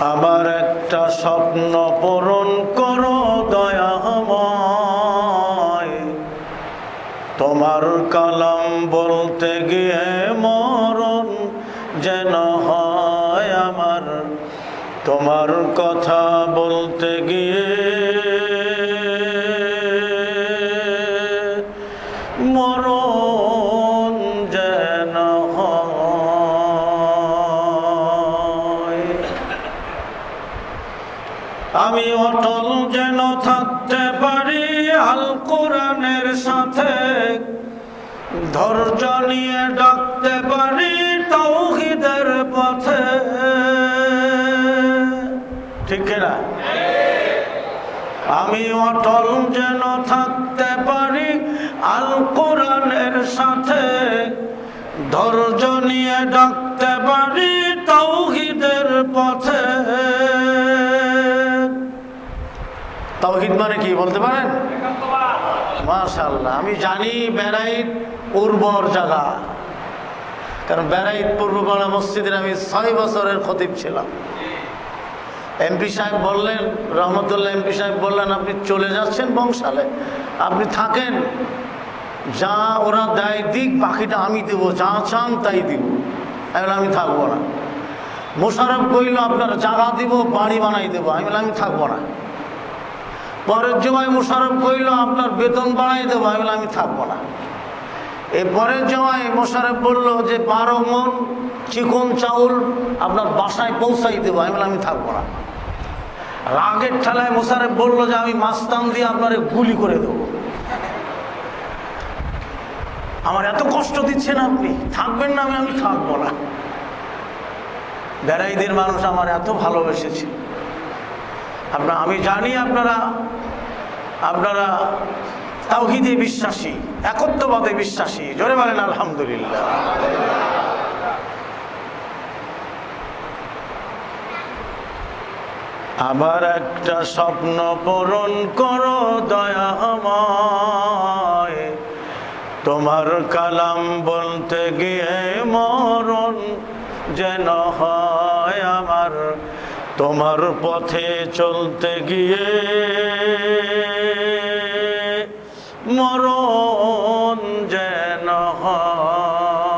আমার একটা স্বপ্ন পূরণ করো দয়াময়, তোমার কালাম বলতে গিয়ে মরণ যেন হয় আমার, তোমার কথা বলতে গিয়ে মরণ যেন হয়। আমি অটল যেন থাকতে পারি আল কোরআনের সাথে, ধৈর্য নিয়ে ডাকতে পারি তাওহীদের পথে। ঠিক না? আমি অটল যেন থাকতে পারি আল কোরআনের সাথে, ধৈর্য নিয়ে ডাকতে পারি তাওহীদের পথে। তাওহীদ মানে কি বলতে পারেন? মাশাআল্লাহ। আমি জানি বেড়াইত উর্বর জায়গা, কারণ বেড়াইত পূর্বপাড়া মসজিদের আমি 6 বছরের খতিব ছিলাম। এমপি সাহেব বললেন, রহমতুল্লাহ এমপি সাহেব বললেন, আপনি চলে যাচ্ছেন বংশালে, আপনি থাকেন, যা ওরা দেয় দিক, বাকিটা আমি দেবো, যা চান তাই দিব। আমি থাকবো না। মোশাররফ কইল আপনার জায়গা দিব, বাড়ি বানাই দেবো। আমি থাকবো না। পরের জমায় মোশাররফ কইল আপনার বেতন বাড়াই দেবো। আমি থাকবো না। এই পরের জমায় মোশাররফ বলল যে 12 মণ চিকন চাউল আপনার বাসায় পৌঁছাই দেবো। আমি থাকবো না। রাগের ঠেলায় মোশাররফ বলল যে আমি মাস্তান দিয়ে আপনারে গুলি করে দেবো। আমার এত কষ্ট দিচ্ছেন আপনি, থাকবেন না? আমি থাকবো না। বেড়াইদের মানুষ আমার এত ভালোবেসেছে। আমি জানি আপনারা তাওহীদে বিশ্বাসী, একত্ববাদে বিশ্বাসী। জোরে বলেন আলহামদুলিল্লাহ। আমার একটা স্বপ্ন পূরণ করো দয়াময়, তোমার কালাম বলতে গিয়ে মরণ যেন হয় আমার, তোমার পথে চলতে গিয়ে মরণ যেন হয়।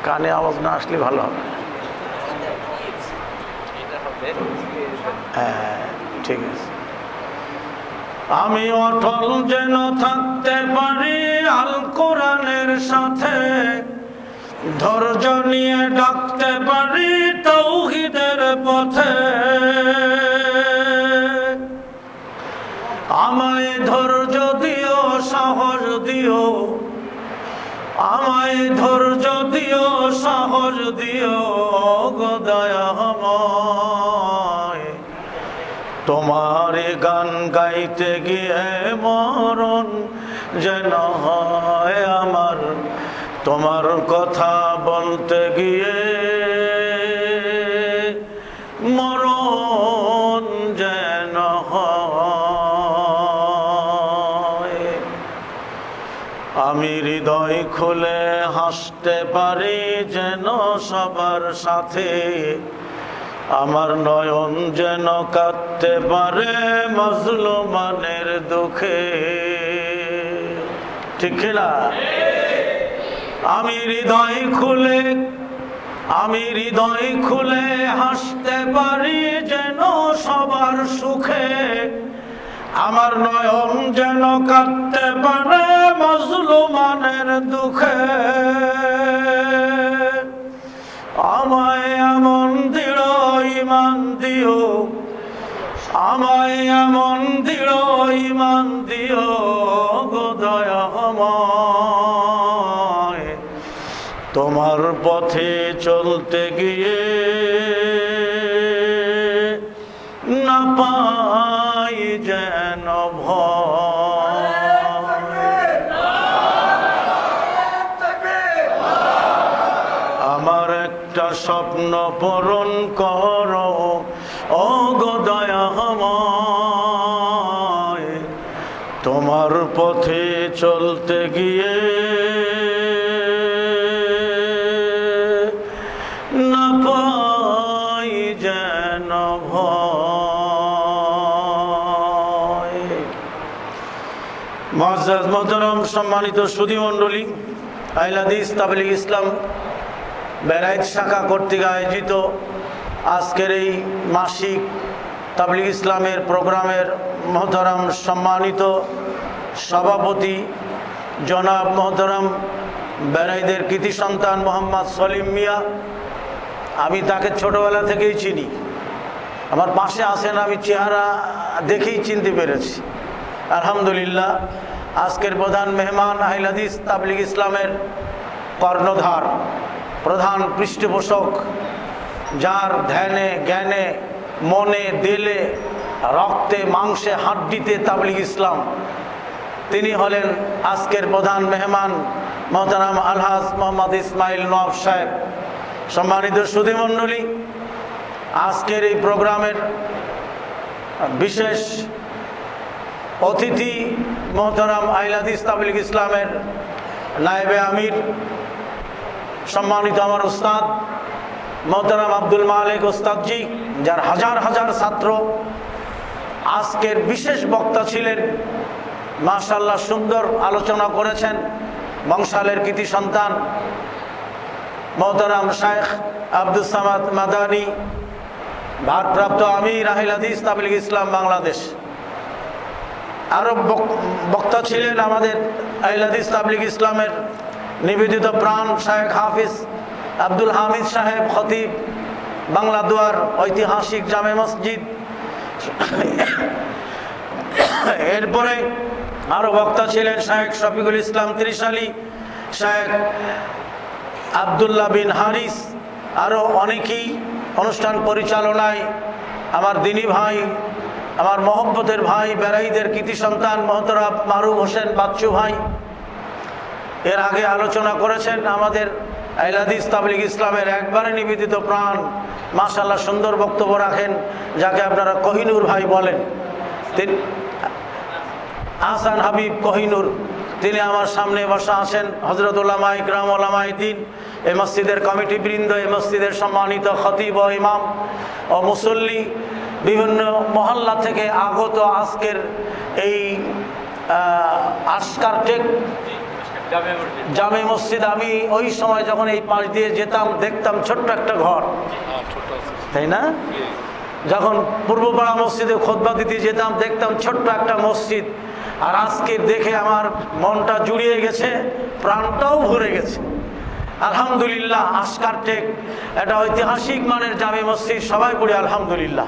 কানে আওয়াজ না আসলে ভালো হবে। হ্যাঁ, ঠিক আছে। আমি অটল যেন থাকতে পারি আল কোরআনের সাথে, ধৈর্য নিয়ে ডাকতে পারি তাওহীদের পথে। আমায় ধৈর্য দিও, সাহস দিও, আমায় ধৈর্য দিও, সাহস দিও গো দয়াময়, তোমার গান গাইতে গিয়ে মরণ যেন হয় আমার, তোমার কথা বলতে গিয়ে মরণ যেন হয়। আমি হৃদয় খুলে হাসতে পারি যেন সবার সাথে, আমার নয়ন যেন কাঁদতে পারে মাজলুমানের দুঃখে। ঠিক না? আমি হৃদয় খুলে হাসতে পারি যেন সবার সুখে, আমার নয়ন যেন কাঁদতে পারে মাজলুমানের দুঃখে। আমায় এমন দৃঢ় ঈমান দিও, আমায় এমন দৃঢ় ঈমান দিও গো দয়াময়, তোমার পথে চলতে গিয়ে না পাই যেন ভয়। আমার একটা স্বপ্ন পূরণ করো ও গো দয়াময়, তোমার পথে চলতে গিয়ে না পাই মুআজ্জাজ মোহতারাম সম্মানিত সুধীমণ্ডলী, আহলে হাদিস তাবলীগ ইসলাম বেলায়েত শাখা কর্তৃক আয়োজিত আজকের এই মাসিক তাবলীগ ইসলামের প্রোগ্রামের মোহতারাম সম্মানিত সভাপতি জনাব মোহতারাম বেলায়েতের কৃতি সন্তান মোহাম্মদ সলিম মিয়া, আমি তাকে ছোটবেলা থেকেই চিনি। আমার পাশে আছেন, আমি চেহারা দেখেই চিনতে পেরেছি। আলহামদুলিল্লাহ, আজকের প্রধান মেহমান আহলে হাদিস তাবলীগ ইসলামের কর্ণধার, প্রধান পৃষ্ঠপোষক, যার ধ্যানে জ্ঞানে মনে দিলে রক্তে মাংসে হাড্ডিতে তাবলীগ ইসলাম, তিনি হলেন আজকের প্রধান মেহমান মোহতারাম আলহাজ মোহাম্মদ ইসমাইল নওয়াব সাহেব। সম্মানিত সুধীমণ্ডলী, আজকের এই প্রোগ্রামের বিশেষ অতিথি মোহতারাম আহলে হাদিস তাবলীগ ইসলামের নায়েবে আমির, সম্মানিত আমার উস্তাদ মোহতারাম আব্দুল মালিক উস্তাদজি, যার হাজার হাজার ছাত্র। আজকের বিশেষ বক্তা ছিলেন, মাশাআল্লাহ সুন্দর আলোচনা করেছেন, বংশালের কৃতি সন্তান মোহতারাম শাইখ আব্দুল সামাদ মাদানী, ভারপ্রাপ্ত আমির আহলে হাদিস তাবলীগ ইসলাম বাংলাদেশ। আরও বক্তা ছিলেন আমাদের আহলে হাদিস তাবলীগ ইসলামের নিবেদিত প্রাণ শাইখ হাফিজ আব্দুল হামিদ সাহেব, খতিব বাংলা দুয়ার ঐতিহাসিক জামে মসজিদ। এরপরে আরও বক্তা ছিলেন শাইখ শফিকুল ইসলাম ত্রিশালী, শাইখ আবদুল্লাহ বিন হারিস, আরও অনেকেই। অনুষ্ঠান পরিচালনায় আমার দিনী ভাই, আমার মহব্বতের ভাই, বেলায়েতের কৃতি সন্তান মোহতারাম মারুফ হোসেন বাচ্চু ভাই। এর আগে আলোচনা করেছেন আমাদের আহলে হাদিস তাবলীগ ইসলামের একবারে নিবেদিত প্রাণ, মাশাআল্লাহ সুন্দর বক্তব্য রাখেন, যাকে আপনারা কোহিনুর ভাই বলেন, তিনি আহসান হাবিব কোহিনুর। তিনি আমার সামনে বসা আছেন। হযরত উলামা ইকরাম, উলামায়ে দ্বীন, এই মসজিদের কমিটিবৃন্দ, এই মসজিদের সম্মানিত খতিব ও ইমাম ও মুসল্লি, বিভিন্ন মহল্লা থেকে আগত আজকের এই আশকার টেক জামে মসজিদ। আমি ওই সময় যখন এই পাশ দিয়ে যেতাম দেখতাম ছোট্ট একটা ঘর, তাই না? যখন পূর্বপাড়া মসজিদে খুতবা দিতে যেতাম দেখতাম ছোট্ট একটা মসজিদ। আর আজকে দেখে আমার মনটা জুড়িয়ে গেছে, প্রাণটাও ভরে গেছে। আলহামদুলিল্লাহ, আশকার টেক একটা ঐতিহাসিক মানের জামে মসজিদ, সবাই পড়ি আলহামদুলিল্লাহ।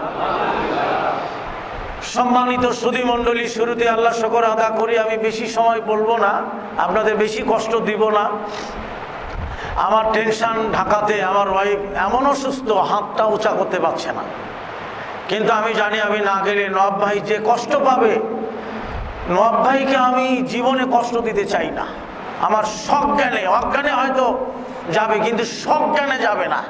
সম্মানিত সুধীমণ্ডলী, শুরুতে আল্লাহ শুকর আদা করি। আমি বেশি সময় বলবো না, আপনাদের বেশি কষ্ট দিব না। আমার টেনশন ঢাকাতে আমার ওয়াইফ এমন অসুস্থ, হাতটা উঁচা করতে পারছে না। কিন্তু আমি জানি আমি না গেলে নওয়াব ভাই যে কষ্ট পাবে, নওয়াব ভাইকে আমি জীবনে কষ্ট দিতে চাই না। আমার সজ্ঞানে, অজ্ঞানে হয়তো যাবে, কিন্তু সজ্ঞানে যাবে না।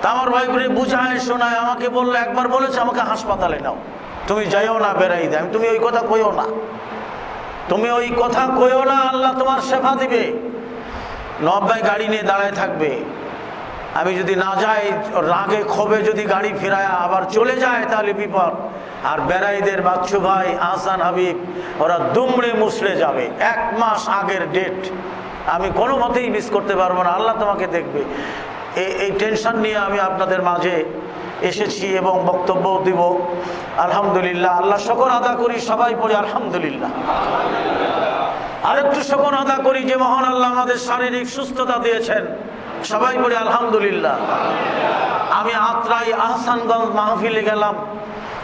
তা আমার ওয়াইফরে বুঝায় শোনায় আমাকে বললো, একবার বলেছে আমাকে হাসপাতালে নাও, তুমি যাইও না বেড়াই দেয়। তুমি ওই কথা কইও না, তুমি ওই কথা কইও না, আল্লাহ তোমার সেবা দিবে। নওয়াব ভাই গাড়ি নিয়ে দাঁড়ায় থাকবে, আমি যদি না যাই, রাগে ক্ষোভে যদি গাড়ি ফেরায় আবার চলে যায় তাহলে বিপদ। আর বেড়াইদের বাচ্চু ভাই আহসান হাবিব, ওরা দুমড়ে মুছড়ে যাবে। 1 মাস আগের ডেট, আমি কোনো মতেই মিস করতে পারবো না। আল্লাহ তোমাকে দেখবে। এই টেনশন নিয়ে আমি আপনাদের মাঝে এসেছি এবং বক্তব্য দিব। আলহামদুলিল্লাহ, আল্লাহ শুকর আদা করি, সবাই পড়ি আলহামদুলিল্লাহ। আরেকটু শুকর আদা করি যে মহান আল্লাহ আমাদের শারীরিক সুস্থতা দিয়েছেন, সবাই পড়ি আলহামদুলিল্লাহ। আমি আত্রাই আহসানগঞ্জ মাহফিলে গেলাম,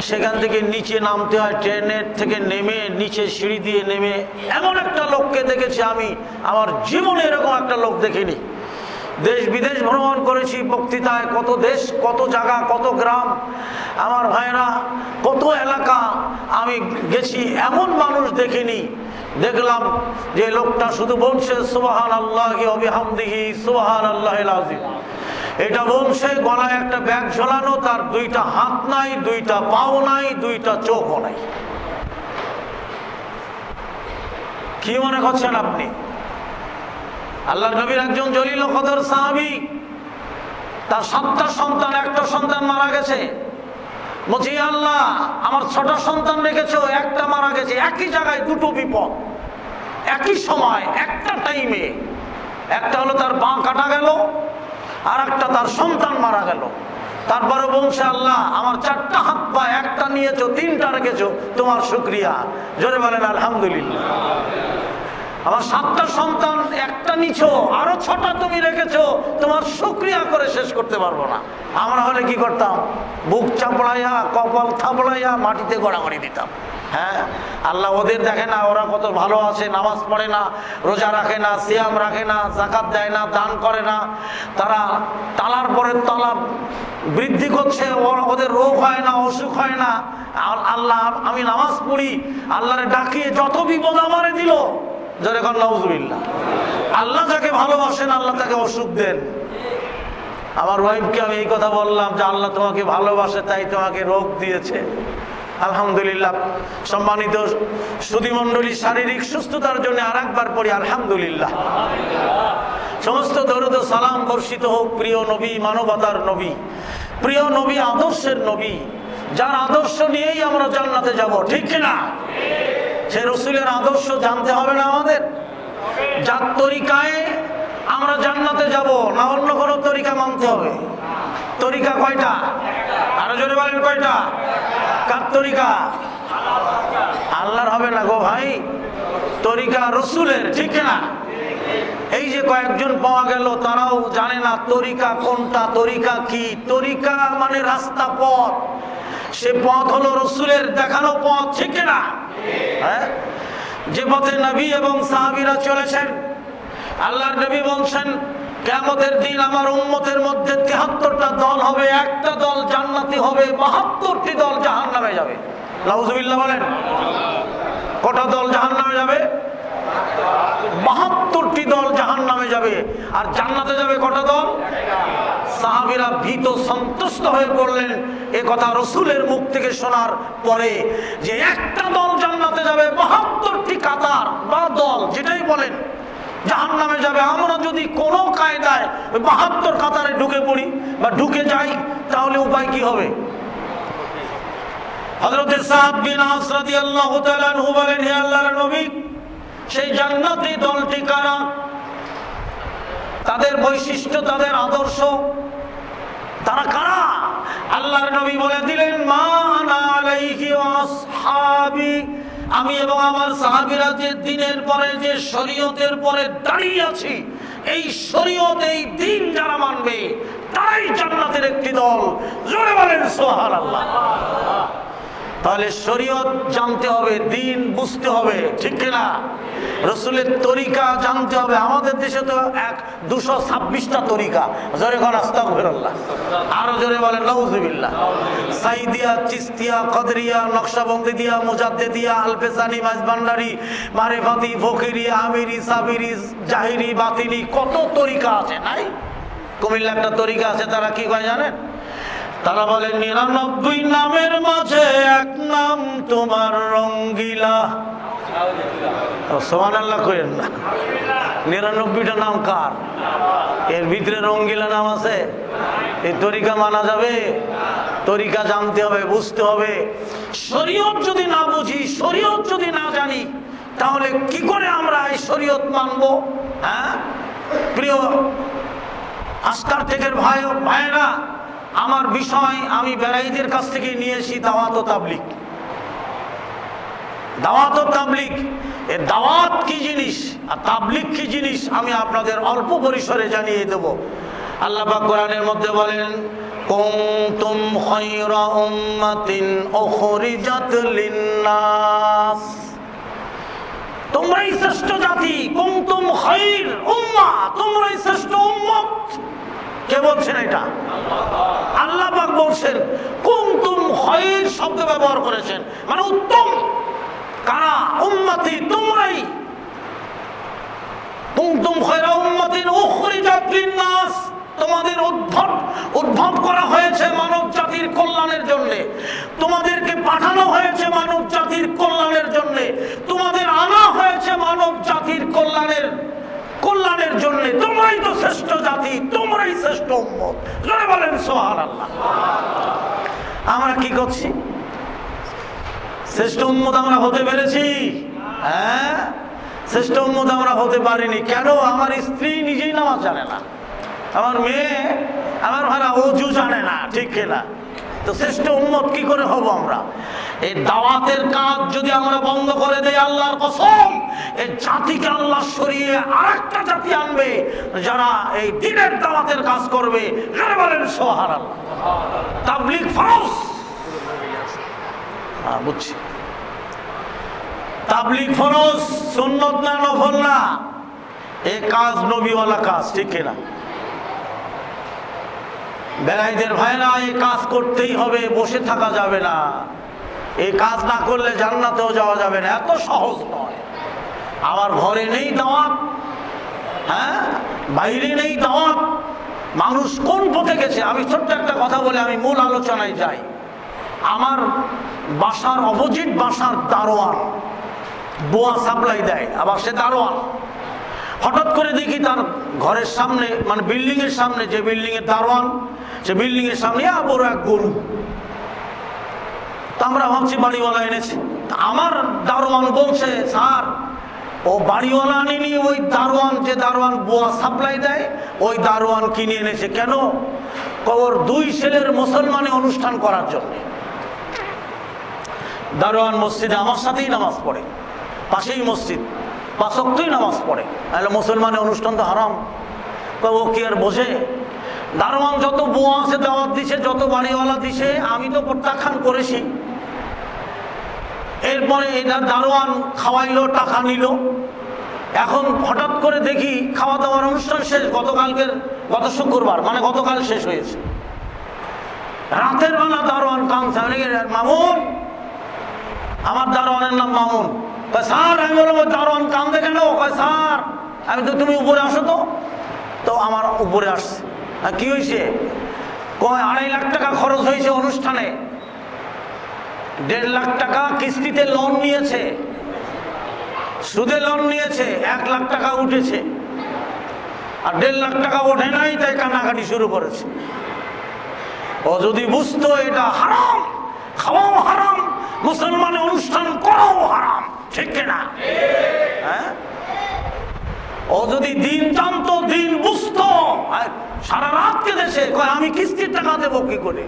সেখান থেকে নিচে নামতে হয়, ট্রেনের থেকে নেমে নিচে সিঁড়ি দিয়ে নেমে এমন একটা লোককে দেখেছি আমি আমার জীবনে এরকম একটা লোক দেখিনি। দেশ বিদেশ ভ্রমণ করেছি বক্তৃতায়, কত দেশ, কত জায়গা, কত গ্রাম, আমার ভাইরা কত এলাকা আমি গেছি, এমন মানুষ দেখিনি। দেখলাম যে লোকটা শুধু বলছে সুবহানাল্লাহি ওয়া বিহামদিহি সুবহানাল্লাহিল আযীম। এটা বলছে, গলায় একটা ব্যাগ ঝোলানো, তার 2টা হাত নাই, 2টা পাও নাই, 2টা চোখও নাই। কি মনে করছেন আপনি? আল্লাহর নবীর একজন জলিল কদর সাহাবী, তার 7টা সন্তান, একটা সন্তান মারা গেছে। বলছি আল্লাহ, আমার 6টা সন্তান রেখেছো, একটা মারা গেছে। একই জায়গায় 2টো বিপদ। একই সময় একটা টাইমে, একটা হলো তার পা কাটা গেল, আর একটা তার সন্তান মারা গেল। তারপরে বলছে, আল্লাহ আমার 4টা হাত পা, একটা নিয়েছো, 3টা রেখেছো, তোমার শুকরিয়া। জোরে বলেন আলহামদুলিল্লাহ। আমার 7টা সন্তান, একটা নিছো, আরো 6টা তুমি রেখেছো, তোমার শুকরিয়া করে শেষ করতে পারবো না। আমরা হলে কি করতাম? বুক চাপড়াইয়া, কপাল থাপড়াইয়া মাটিতে গড়াগড়ি দিতাম। হ্যাঁ, আল্লাহ ওদের দেখে না ওরা কত ভালো আছে, নামাজ পড়ে না, রোজা রাখে না, সিয়াম রাখে না, যাকাত দেয় না, দান করে না, তারা তালার পরে তালা বৃদ্ধি করছে, ওদের রোগ হয় না, অসুখ হয় না। আল্লাহ, আমি নামাজ পড়ি, আল্লাহরে ডাকিয়ে যত বিপদ আমারে দিল। জোরে কর নাউজুবিল্লাহ। আল্লাহ যাকে ভালোবাসেন আল্লাহ তাকে অসুখ দেন। আমার ওয়াইফকে আমি এই কথা বললাম যে আল্লাহ তোমাকে ভালোবাসে তাই তোমাকে রোগ দিয়েছে। আলহামদুলিল্লাহ। সম্মানিত সুধীমণ্ডলী, শারীরিক সুস্থতার জন্য আরেকবার পড়ি আলহামদুলিল্লাহ। সমস্ত দরুদ ও সালাম বর্ষিত হোক প্রিয় নবী, মানবতার নবী, প্রিয় নবী, আদর্শের নবী, যার আদর্শ নিয়েই আমরা জান্নাতে যাব, ঠিক কিনা? সে রসুলের আদর্শ জানতে হবে না আমাদের? যার তরিকায় আমরা জান্নাতে যাব, না অন্য কোনো তরিকা মানতে হবে? তরিকা কয়টা? আরো জোরে বলেন কয়টা? কার তরিকা? আল্লাহর হবে না গো ভাই, তরিকা রসুলের, ঠিক না? এই যে কয়েকজন পাওয়া গেল, তারাও জানে না তরিকা কোনটা, তরিকা কি। তরিকা মানে রাস্তা, পথ। সে পথ হলো রসুলের দেখানো পথ, ঠিক না? হ্যাঁ, যে পথে নবী এবং সাহাবীরা চলেছেন। আল্লাহর নবী বলছেন, কিয়ামতের দিন আমার উম্মতের মধ্যে ৭৩টা দল হবে, একটা দল জান্নাতি হবে, ৭২টি দল জাহান্নামে যাবে। নাউজুবিল্লাহ বলেন। কটা দল জাহান্নামে যাবে? ৭২টি দল জাহান্নামে যাবে। আর জান্নাতে যাবে কটা দল? সাহাবীরা ভীত সন্তুষ্ট হয়ে পড়লেন এ কথা রসুলের মুখ থেকে শোনার পরে, যে একটা দল জান্নাতে যাবে, ৭২টি কাতার বা দল যেটাই বলেন জাহান্নামে যাবে। আমরা যদি কোনো কায়দায় ৭২ কাতারে ঢুকে পড়ি বা ঢুকে যাই, তাহলে উপায় কি হবে? হযরত সাদ বিন আস রাদিয়াল্লাহু তাআলা আনহু বলেন, হে আল্লাহর নবী, সেই জান্নাতি দলটি কারা? তাদের বৈশিষ্ট্য, তাদের আদর্শ, তারা কারা? আল্লাহর নবী বলে দিলেন, মা আনা আলাইহি ওয়া আসহাবি, আমি এবং আমার সাহাবীরা যে দিনের পরে, যে শরীয়তের পরে দাঁড়িয়ে আছি, এই শরীয়ত, এই দিন যারা মানবে তারাই জান্নাতের একটি দল। জোরে বলেন সুবহানাল্লাহ। তাহলে শরীয়ত জানতে হবে, দিন বুঝতে হবে, ঠিক কিনা? রসুলের তরিকা জানতে হবে। আমাদের দেশে তো 226টা তরিকা। জোরে কর আস্তাগফিরুল্লাহ। আরো জোরে বলেন নাউজুবিল্লাহ। সাইদিয়া, চিস্তিয়া, কদরিয়া, নকশবন্দিয়া, মুজাদ্দিদিয়া, আলফেসানি, মাঝভান্ডারি, মারেফাতি, ফকিরি, আমিরি, সাবিরি, জাহিরি, বাতিনি, কত তরিকা আছে, নাই? কুমিল্লা একটা তরিকা আছে, তারা কি কয় জানেন? তারা বলে 99 নামের মাঝে এক নাম তোমার রঙ্গিলা। সুবহানাল্লাহ কইেন না। 99টা নাম কার? এর ভিতরে রঙ্গিলা নাম আছে? এই তরিকা মানা যাবে? তরিকা জানতে হবে, বুঝতে হবে। শরীয়ত যদি না বুঝি, শরীয়ত যদি না জানি, তাহলে কি করে আমরা এই শরীয়ত মানবো? হ্যাঁ, প্রিয় আজকার থেকে ভাইরা, আমার বিষয় আমি বেরাইদের কাছ থেকে নিয়েছি দাওয়াত ও তাবলীগ। দাওয়াত ও তাবলীগ, এ দাওয়াত কি জিনিস আর তাবলীগ কি জিনিস আমি আপনাদের অল্প পরিসরে জানিয়ে দেব। আল্লাহ পাক কোরআনের মধ্যে বলেন, কুনতুম খায়রা উম্মাতিন উখরিজাত লিন-নাস, তোমরাই শ্রেষ্ঠ জাতি। কুনতুম খায়র উম্মাহ, তোমরাই শ্রেষ্ঠ উম্মত। কে বলছেন এটা? আল্লাহ পাক বলছেন। কুনতুম খায়র শব্দ ব্যবহার করেছেন, মানে উত্তম। কারা? উম্মতি, তোমরাই। কুনতুম খায়রা উম্মাতিন উখরিজাত লিন-নাস, তোমাদের উদ্ভব করা হয়েছে মানব জাতির কল্যাণের জন্য। তোমাদেরকে পাঠানো হয়েছে মানব জাতির কল্যাণের জন্য। তোমাদের আনা হয়েছে মানব জাতির কল্যাণের জন্য। তোমরাই তো শ্রেষ্ঠ জাতি, তোমরাই শ্রেষ্ঠ উম্মত। জোরে বলেন সুবহানাল্লাহ। আমরা কি করছি? শ্রেষ্ঠ উম্মত আমরা হতে পেরেছি? হ্যাঁ, শ্রেষ্ঠ উম্মত আমরা হতে পারিনি কেন? আমার স্ত্রী নিজেই নামাজ জানে না, আমার মেয়ে, আমার ভাড়া অজু জানে না, ঠিক কিনা? তো শ্রেষ্ঠ উম্মত কি করে হব আমরা? এই দাওয়াতের কাজ যদি আমরা বন্ধ করে দেই, আল্লাহর কসম এই জাতিকে আল্লাহ সরিয়ে আরেকটা জাতি আনবে যারা এই দ্বীনের দাওয়াতের কাজ করবে। যারা বলেন সুবহানাল্লাহ। তাবলীগ ফরজ, বুঝছি, তাবলীগ ফরজ, সুন্নত না, নফল না। এই কাজ নবীওয়ালা কাজ, ঠিক কিনা? বেলায়েতের ভাইরা এই কাজ করতেই হবে, বসে থাকা যাবে না। এই কাজ না করলে জান্নাতেও যাওয়া যাবে না, এত সহজ নয়। আমার ঘরে নেই দাওয়াত, হ্যাঁ, বাইরে নেই দাওয়াত, মানুষ কোন পথে গেছে? আমি ছোট্ট একটা কথা বলে আমি মূল আলোচনায় যাই। আমার বাসার অপোজিট বাসার দারোয়ান বোয়া সাপ্লাই দেয়, আবার সে দারোয়ান। হঠাৎ করে দেখি তার ঘরের সামনে, মানে বিল্ডিং এর সামনে, যে বিল্ডিং এর দারোয়ান, সে বিল্ডিং এর সামনে বড় এক গরু। তো আমরা ভাবছি বাড়িওয়ালা এনেছে। আমার দারোয়ান বলছে, স্যার ও বাড়িওয়ালা আনেনি, ওই দারোয়ান, যে দারোয়ান বোয়া সাপ্লাই দেয়, ওই দারোয়ান কিনে এনেছে। কেন? ওর 2 ছেলের মুসলমানে অনুষ্ঠান করার জন্য। দারোয়ান মসজিদে আমার সাথেই নামাজ পড়ে, পাশেই মসজিদ, 5 ওয়াক্তই নামাজ পড়ে। তাহলে মুসলমানের অনুষ্ঠান তো হারাম। ও কি আর বোঝে? দারোয়ান যত বোয়া আছে দাওয়াত দিছে, যত বাড়িওয়ালা দিছে, আমি তো প্রত্যাখ্যান করেছি। এরপরে এটা দারোয়ান খাওয়াইলো, টাকা নিল। এখন হঠাৎ করে দেখি খাওয়া দাওয়ার অনুষ্ঠান শেষ, গত শুক্রবার, মানে গতকাল শেষ হয়েছে। রাতের বেলা দারোয়ান কাঁদছে, মামুন, আমার দারোয়ানের নাম মামুন। স্যার, আমি বললাম দারোয়ান কান্দে কেন? স্যার, আমি তো, তুমি উপরে আসো তো। তো আমার উপরে আসছে। কি হয়েছে? কয় 2.5 লাখ টাকা খরচ হয়েছে অনুষ্ঠানে, 1.5 লাখ টাকা কিস্তিতে লোন নিয়েছে, সুদে লোন নিয়েছে, 1 লাখ টাকা উঠেছে, আর 1.5 লাখ টাকা ওঠে নাই, তাই কান্নাকাটি শুরু করেছে। ও যদি বুঝতো এটা হারাম, খাওয়াও হারাম, মুসলমানের অনুষ্ঠান করাও হারাম, ঠিক কিনা? হ্যাঁ, ও যদি দিন জানতো, দিন বুঝতো, সারা রাত কেঁদেছে, কয় আমি কিস্তির টাকা দেবো কি করে?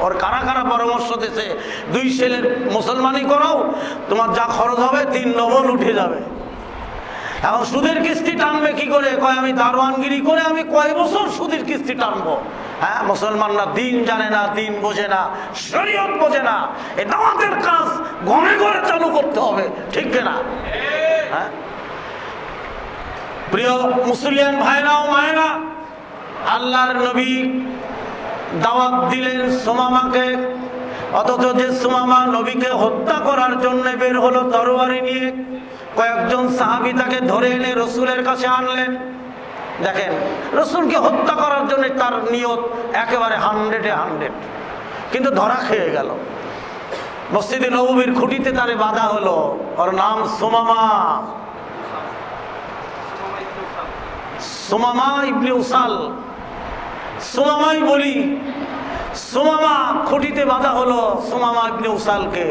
ওর কারা কারা পরামর্শ দিয়েছে, 2 ছেলের মুসলমানি করাও, তোমার যা খরচ হবে 3 ডবল উঠে যাবে। এখন সুদের কিস্তি টানবে কি করে? কয় আমি দারোয়ানগিরি করে আমি কয় বছর সুদের কিস্তি টানবো। হ্যাঁ, মুসলমানরা দিন জানে না, দিন বোঝে না, শরীয়ত বোঝে না। এই দাওয়াতের কাজ ঘরে ঘরে চালু করতে হবে, ঠিক কিনা? হ্যাঁ, প্রিয় মুসলিম ভাইরা ও মায়েরা, আল্লাহর নবী দাওয়াত দিলেন সুমামাকে, অথচ যে সুমামা নবীকে হত্যা করার জন্য বের হলো তরবারি নিয়ে, কয়েকজন সাহাবী তাকে ধরে এনে রসুলের কাছে আনলেন। দেখেন, রসুলকে হত্যা করার জন্য তার নিয়ত একেবারে 100-এ 100, কিন্তু ধরা খেয়ে গেল। মসজিদে নববীর খুঁটিতে তারে বাধা হলো। ওর নাম সুমামা, সুমামা ইবনে উসাল, সুমামাই বলি। সুমামা খুঁটিতে বাধা হলো সুমামা ইবনে উসালকে।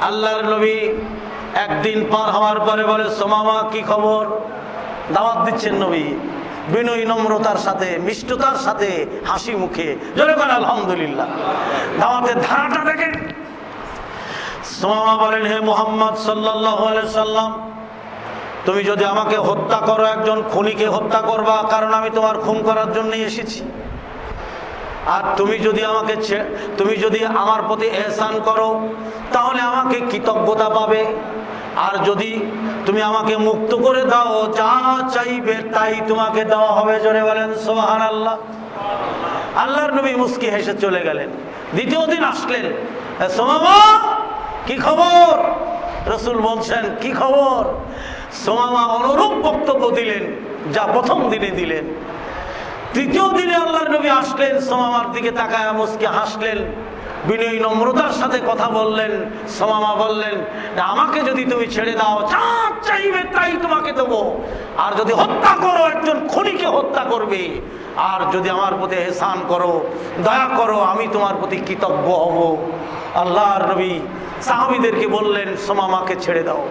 আল্লাহর নবী একদিন পার হওয়ার পরে বলে, সুমামা কি খবর? দাওয়াত দিচ্ছেন নবী বিনয়ী নম্রতার সাথে, মিষ্টতার সাথে, হাসি মুখে। জোরে বলেন আলহামদুলিল্লাহ। দাওয়াতের ধারাটা দেখেন। সুমামা বলেন, হে মুহাম্মদ সাল্লাল্লাহু আলাইহি সাল্লাম, তুমি যদি আমাকে হত্যা করো, একজন খুনিকে হত্যা করবা, কারণ আমি তোমার খুন করার জন্য এসেছি। আর তুমি যদি আমার প্রতি এহসান করো, তাহলে আমাকে কৃতজ্ঞতা পাবে। আর যদি তুমি আমাকে মুক্ত করে দাও, যা চাইবে তাই তোমাকে দেওয়া হবে। জোরে বলেন সুবহানাল্লাহ। আল্লাহর নবী মুস্কি হেসে চলে গেলেন। দ্বিতীয় দিন আসলেন, সুমামা কি খবর? রসুল বলছেন, কি খবর? সুমামা অনুরূপ বক্তব্য দিলেন যা প্রথম দিনে দিলেন। তৃতীয় দিনে আল্লাহর নবী আসলেন, সুমামার দিকে তাকায় মুস্কি হাসলেন, বিনয়ী নম্রতার সাথে কথা বললেন। সুমামা বললেন, আমাকে যদি তুমি ছেড়ে দাও, যা চাইবে তাই তোমাকে দেবো। আর যদি হত্যা করো, একজন খুনিকে হত্যা করবে। আর যদি আমার প্রতি এহসান করো, দয়া করো, আমি তোমার প্রতি কৃতজ্ঞ হব। আল্লাহর নবী সাহাবীদেরকে বললেন, সুমামাকে ছেড়ে দাও।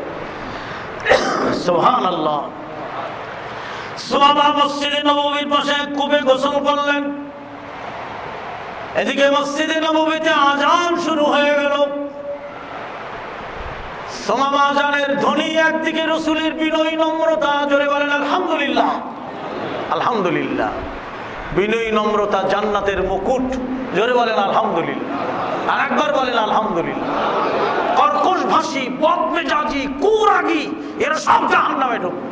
সুবহানাল্লাহ। সুমামা মসজিদে নববীর পাশে কূপে গোসল করলেন। এদিকে মসজিদে নববীতে আজান শুরু হয়ে গেল। সুমামা আজানের ধ্বনি, একদিকে রাসূলের বিনয়ী নম্রতা, জোরে বলেন আলহামদুলিল্লাহ। আলহামদুলিল্লাহ। বিনয়ী নম্রতা জান্নাতের মুকুট, জোরে বলেন আলহামদুলিল্লাহ। আর একবার বলেন আলহামদুলিল্লাহ। কর্কশ ভাষী, বদমেজাজি, কুরাগী, এরা সব জাহান্নামে ঢুকবে।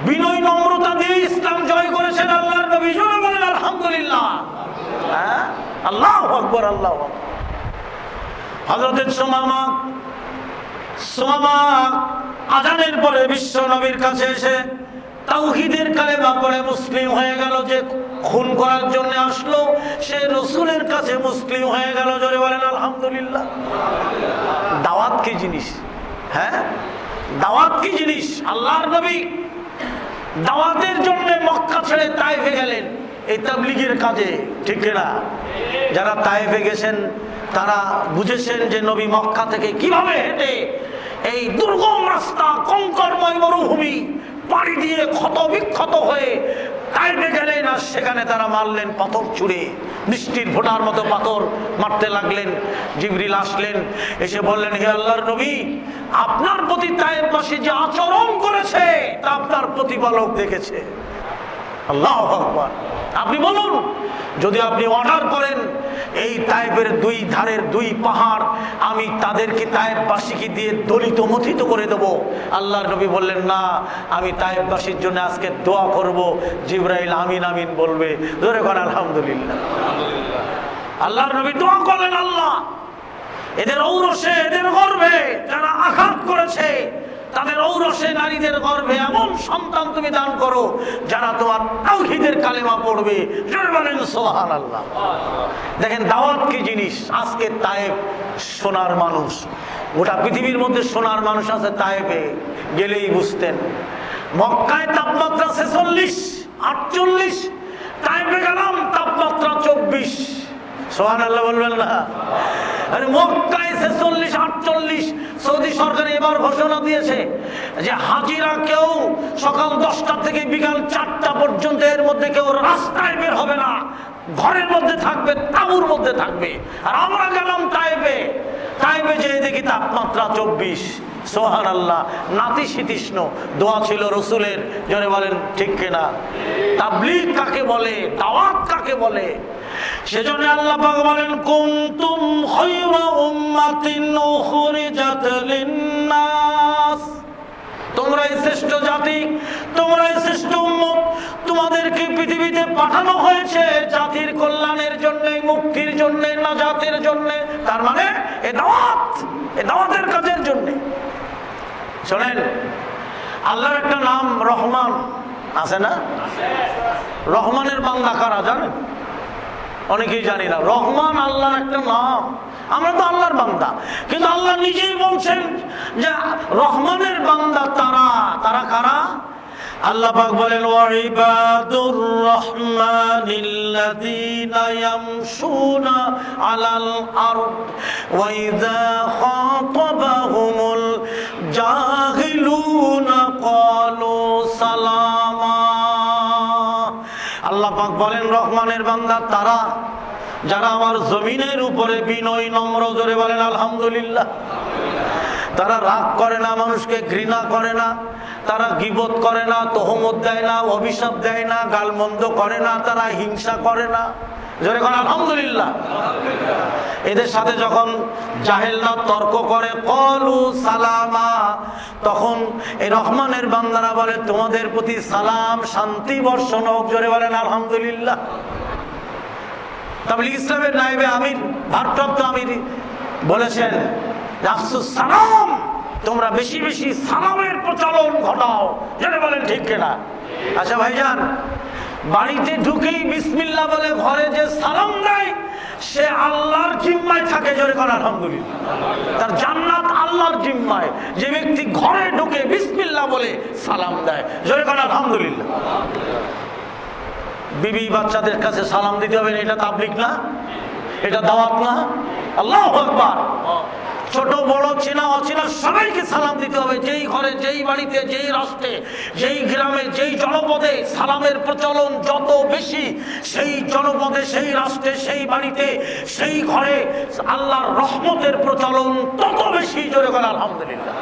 বিনয়ী নম্রতা দিয়ে ইসলাম জয় করেছেন আল্লাহর নবী, জোরে বলেন আলহামদুলিল্লাহ। হ্যাঁ, আল্লাহু আকবার, আল্লাহু আকবার। হযরত সুমামা আজানের পরে বিশ্ব নবীর কাছে এসে তাওহীদের কালেমা পড়ে মুসলিম হয়ে গেল। যে খুন করার জন্য আসলো সে রাসূলের কাছে মুসলিম হয়ে গেল, জোরে বলেন আলহামদুলিল্লাহ। দাওয়াত কি জিনিস? হ্যাঁ, দাওয়াত কি জিনিস? আল্লাহর নবী দাওয়াতের জন্য মক্কা ছেড়ে তায়েফে গেলেন এই তাবলীগের কাজে, ঠিক না? যারা তায়েফে গেছেন তারা বুঝেছেন যে নবী মক্কা থেকে কিভাবে হেঁটে এই দুর্গম রাস্তা, কঙ্করময় মরুভূমি পাড়ি দিয়ে ক্ষত বিক্ষত হয়ে তায়েফে গেলেন। আর সেখানে তারা মারলেন পাথর ছুঁড়ে, বৃষ্টির ফোঁটার মতো পাথর মারতে লাগলেন। জিবরিল আসলেন, এসে বললেন, হে আল্লাহর নবী, আপনার প্রতি তায়েফবাসী যে আচরণ করেছে তা আপনার প্রতিপালক দেখেছে। আল্লাহু আকবার। আপনি বলুন, যদি আপনি অর্ডার করেন এই তায়েফের দুই ধারের দুই পাহাড় আমি তাদেরকে তায়েফবাসীকে দিয়ে দলিত মথিত করে দেব। আল্লাহর নবী বললেন, না, আমি তায়েফবাসীর জন্য আজকে দোয়া করব। জিবরাইল আমিন আমিন বলবে, জোরে বলেন আলহামদুলিল্লাহ। আল্লাহর নবী দোয়া করলেন, আল্লাহ এদের ঔরসে, এদের গর্ভে যারা আঘাত করেছে তাদের ঔরসে, নারীদের গর্ভে এমন সন্তান তুমি দান করো যারা তোমার তাওহীদের কালেমা পড়বে, জোরে বলেন সুবহানাল্লাহ। দেখেন দাওয়াত কি জিনিস। আজকে তায়েফ সোনার মানুষ, গোটা পৃথিবীর মধ্যে সোনার মানুষ আছে তায়েফে গেলেই বুঝতেন। মক্কায় তাপমাত্রা 46, 48, তায়েফে গেলাম তাপমাত্রা 24। সুবহানাল্লাহ বলবেন না? আরে মক্কায় 46, 48। সৌদি সরকার এবার ঘোষণা দিয়েছে যে হাজিরা কেউ সকাল 10টা থেকে বিকাল 4টা পর্যন্ত এর মধ্যে কেউ রাস্তায় বের হবে না, ঘরের মধ্যে থাকবে, তাঁবুর মধ্যে থাকবে। আর আমরা গেলাম তায়েফে, তায়েফে যেয়ে দেখি তাপমাত্রা 24। সুবহানাল্লাহ। নাতিশীতোষ্ণ দোয়া ছিল রাসূলের, জোরে বলেন ঠিক কিনা? তাবলীগ কাকে বলে, দাওয়াত কাকে বলে? সেজন্য আল্লাহ পাক বলেন, কুনতুম খায়রা উম্মাতিন উখরিজাত লিন-নাস, তোমরাই শ্রেষ্ঠ জাতি, তোমরাই শ্রেষ্ঠ উম্মত। তোমাদেরকে পৃথিবীতে পাঠানো হয়েছে জাতির কল্যাণের জন্য, মুক্তির জন্য, নাজাতের জন্য। তার মানে এ দাওয়াতের কাজের জন্য। শোনেন, আল্লাহর একটা নাম রহমান আছে না? রহমানের বান্দা কারা জানেন? অনেকেই জানি না। রহমান আল্লাহর একটা নাম। আমরা তো আল্লাহর বান্দা, কিন্তু আল্লাহ নিজেই বলছেন যে রহমানের বান্দা তারা। তারা কারা? আল্লাহ পাক বলেন, ওয়া ইবাদুর রাহমানিল্লাযীনা ইয়ামশুনা আলাল আরদ ওয়া ইযা খাতাবাহুমুল জাহিলুনা ক্বালু সালামা। আল্লাহ পাক বলেন, রহমানের বান্দা তারা যারা আমার জমিনের উপরে বিনয় নম্র, জোরে বলেন আলহামদুলিল্লাহ। তারা রাগ করে না, মানুষকে ঘৃণা করে না, তারা গীবত করে না, তহমত দেয় না, অভিশাপ দেয় না, গালমন্দ করে না, তারা হিংসা করে না, জোরে বলেন আলহামদুলিল্লাহ। এদের সাথে যখন জাহেলরা তর্ক করে ক্বালু সালামা, তখন এই রহমানের বান্দারা বলে তোমাদের প্রতি সালাম, শান্তি বর্ষণ হোক, জোরে বলেন আলহামদুলিল্লাহ। তাবলীগ ইসলামের নায়েবে আমির, ভারপ্রাপ্ত আমির বলেছেন, আফসুস সালাম, তোমরা বেশি বেশি সালামের প্রচলন ঘটাও, জোরে বলেন ঠিক কিনা? আচ্ছা ভাইজান, বাড়িতে ঢুকেই বিসমিল্লাহ বলে ঘরে যে সালাম দেয় সে আল্লাহর জিম্মায় থাকে, জোরে বলেন আলহামদুলিল্লাহ। তার জান্নাত আল্লাহর জিম্মায়। যে ব্যক্তি ঘরে ঢুকে বিসমিল্লাহ বলে সালাম দেয়, জোরে বলেন আলহামদুলিল্লাহ। বিবি বাচ্চাদের কাছে সালাম দিতে হবে, এটা তাবলীগ না? এটা দাওয়াত না? আল্লাহু আকবার। ছোট বড় চেনা অচেনা সবাইকে সালাম দিতে হবে। যেই ঘরে, যেই বাড়িতে, যেই রাষ্ট্রে, যেই গ্রামে, যেই জনপদে সালামের প্রচলন যত বেশি, সেই জনপদে, সেই রাষ্ট্রে, সেই বাড়িতে, সেই ঘরে আল্লাহর রহমতের প্রচলন তত বেশি। জোরে বলেন আলহামদুলিল্লাহ।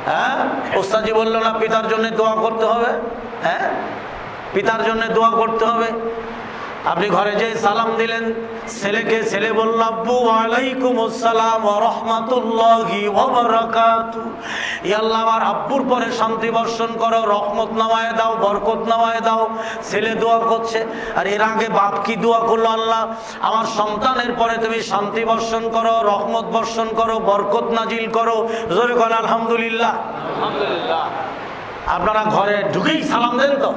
হ্যাঁ, ওস্তাদজি বললো না পিতার জন্য দোয়া করতে হবে? হ্যাঁ, পিতার জন্য দোয়া করতে হবে। আপনি ঘরে যে সালাম দিলেন ছেলেকে, ছেলে বলল আব্বু ওয়ালাইকুম আসসালাম ওয়া রাহমাতুল্লাহি ওয়া বারাকাতুহু। ইয়া আল্লাহ আমার আব্বুর পরে শান্তি বর্ষণ করো, রহমত নামায়ে দাও, বরকত নামায়ে দাও। ছেলে দোয়া করছে। আর এর আগে বাপ কি দোয়া করলো? আল্লাহ আমার সন্তানের পরে তুমি শান্তি বর্ষণ করো, রহমত বর্ষণ করো, বরকত নাজিল করো। জোরে বলেন আলহামদুলিল্লাহ। আলহামদুলিল্লাহ। আপনারা ঘরে ঢুকেই সালাম দেন তো?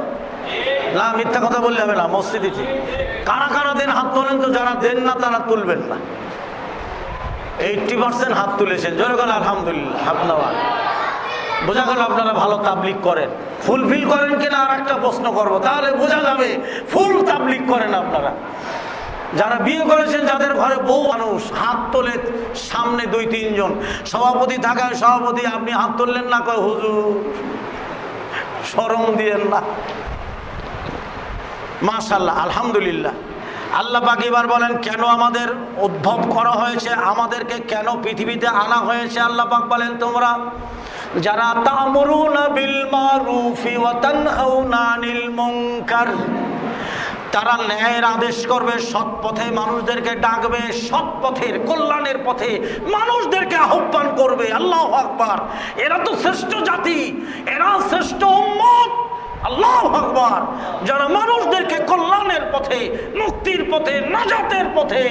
না, মিথ্যা কথা বললে হবে না। মসজিদে কারা কারা দেন হাত তোলেন তো, যারা দেন না তারা তুলবেন না। 80% হাত তুলেছেন। জোরে বলেন আলহামদুলিল্লাহ। আপনারা বোঝা গেল আপনারা ভালো তাবলিগ করেন। ফুলফিল করেন কিনা আর একটা প্রশ্ন করবো, তাহলে বোঝা যাবে ফুল তাবলিগ করেন আপনারা। যারা বিয়ে করেছেন, যাদের ঘরে বউ মানুষ, হাত তোলে সামনে 2-3 জন। সভাপতি থাকায় সভাপতি আপনি হাত তুললেন না, কয় হুজুর শরম দিয়েন না। মাশাআল্লাহ, আলহামদুলিল্লাহ। আল্লাহ পাক এবার বলেন কেন আমাদের উদ্ভব করা হয়েছে, আমাদেরকে কেন পৃথিবীতে আনা হয়েছে। আল্লাহ পাক বলেন তোমরা যারা তা'মুরুনা বিল মারুফি ওয়া তানহাউনা আনিল মুনকার, তারা ন্যায়ের আদেশ করবে, সৎ পথে মানুষদেরকে ডাকবে, সৎ পথের কল্যাণের পথে মানুষদেরকে আহ্বান করবে। আল্লাহু আকবার। এরা তো শ্রেষ্ঠ জাতি, এরা শ্রেষ্ঠ উম্মত। আল্লাহু আকবার। যারা মানুষদেরকে কল্যাণের পথে, মুক্তির পথে, নাজাতের পথে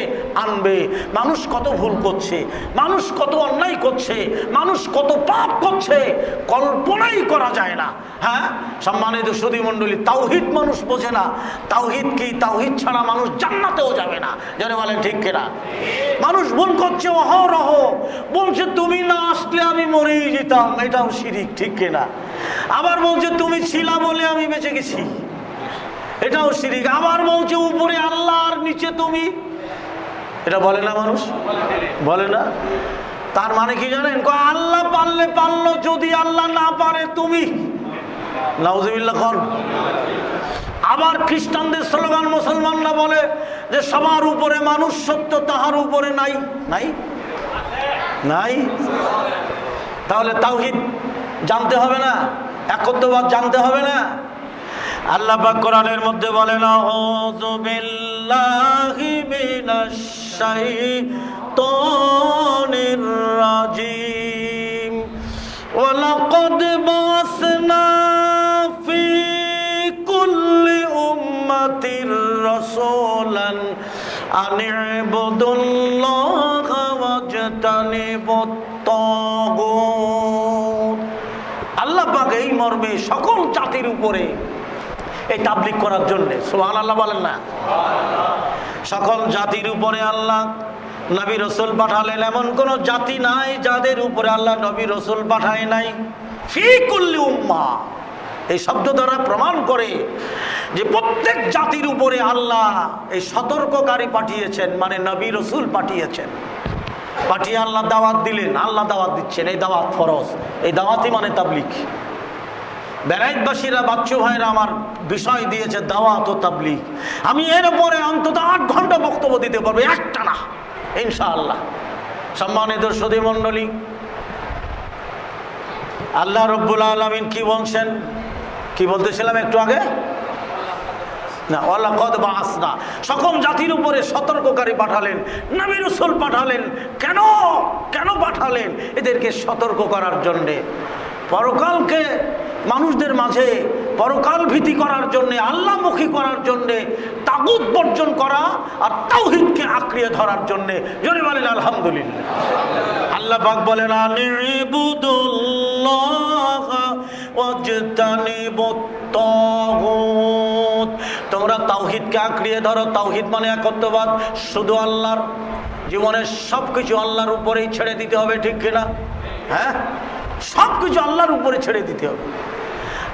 আনবে। মানুষ কত ভুল করছে, মানুষ কত অন্যায় করছে, মানুষ কত পাপ করছে, কল্পনাই করা যায় না। হ্যাঁ, সম্মানিত সুধী মণ্ডলী, তাওহীদ মানুষ বোঝে না। তাওহীদ কি? তাওহীদ ছাড়া মানুষ জান্নাতেও যাবে না। যারা বলেন ঠিক কিনা? মানুষ ভুল করছে অহরহ, বলছে তুমি না আসলে আমি মরেই যেতাম, এটাও শিরিক, ঠিক কিনা? আবার বলছে তুমি ছিলা বলে আমি বেঁচে গেছি, এটাও শিরিক। আবার বলছে উপরে আল্লাহ আর নিচে তুমি, এটা বলে না মানুষ? বলে না? তার মানে কি জানেন? আল্লাহ পারলে পারলো, যদি আল্লাহ না পারে তুমি। নাউজুবিল্লাহ কোন? আবার খ্রিস্টানদের স্লোগান মুসলমানরা বলে যে সবার উপরে মানুষ সত্য, তাহার উপরে নাই। নাই নাই? তাহলে তাওহীদ জানতে হবে না? একত্ববাদ জানতে হবে না? আল্লাহ পাক কোরআনের মধ্যে বলেন আউযু বিল্লাহি মিনাশ শাইতানির রাজিম ওয়া লাকাদ বাসনা ফি কুল্লি উম্মাতির রাসূলান আন ইবুদুল্লাহা ওয়াজতানিবুত তাগুত। আল্লাহ পাক এই মর্মে সকল জাতির উপরে এই তাবলীগ করার জন্য, সুবহানাল্লাহ বলেন না? সকল জাতির উপরে আল্লাহ নবী রাসূল পাঠালেন। এমন কোন জাতি নাই যাদের উপরে আল্লাহ নবী রাসূল পাঠায় নাই। ফি কুল্লি উম্মাহ, এই শব্দ দ্বারা প্রমাণ করে যে প্রত্যেক জাতির উপরে আল্লাহ এই সতর্ককারী পাঠিয়েছেন, মানে নবী রাসূল পাঠিয়েছেন। পাঠিয়ে আল্লাহ দাওয়াত দিলেন। আল্লাহ দাওয়াত দিচ্ছেন, এই দাওয়াত ফরজ, এই দাওয়াতই মানে তাবলীগ। বেলায়েতবাসীরা, বাচ্চু ভাইরা আমার বিষয় দিয়েছে দাওয়াত ও তাবলীগ। আমি এর উপরে অন্তত 8 ঘন্টা বক্তব্য দিতে পারবো, একটা না, ইনশাআল্লাহ। সম্মানিত সুধী মণ্ডলী, আল্লাহ রব্বুল আলামিন কি বলছেন? কি বলতেছিলাম একটু আগে? না, ওয়ালাকাদ বাআসনা, সকল জাতির উপরে সতর্ককারী পাঠালেন, নবী রাসূল পাঠালেন। কেন কেন পাঠালেন? এদেরকে সতর্ক করার জন্যে, পরকালকে মানুষদের মাঝে পরকাল ভীতি করার জন্যে, আল্লাহমুখী করার জন্যে, তাগুত বর্জন করা আর তাওহীদকে আঁকড়িয়ে ধরার জন্যে। জোরে বলেন আলহামদুলিল্লাহ। আল্লাহ পাক বলেন আনিবুদুল্লাহা ওয়াজতানিবুত তাগুত, তোমরা তাওহীদকে আঁকড়িয়ে ধরো। তাওহীদ মানে একত্ববাদ, শুধু আল্লাহর, জীবনের সবকিছু আল্লাহর উপরেই ছেড়ে দিতে হবে, ঠিক কিনা? হ্যাঁ, সবকিছু আল্লাহর উপরে ছেড়ে দিতে হবে।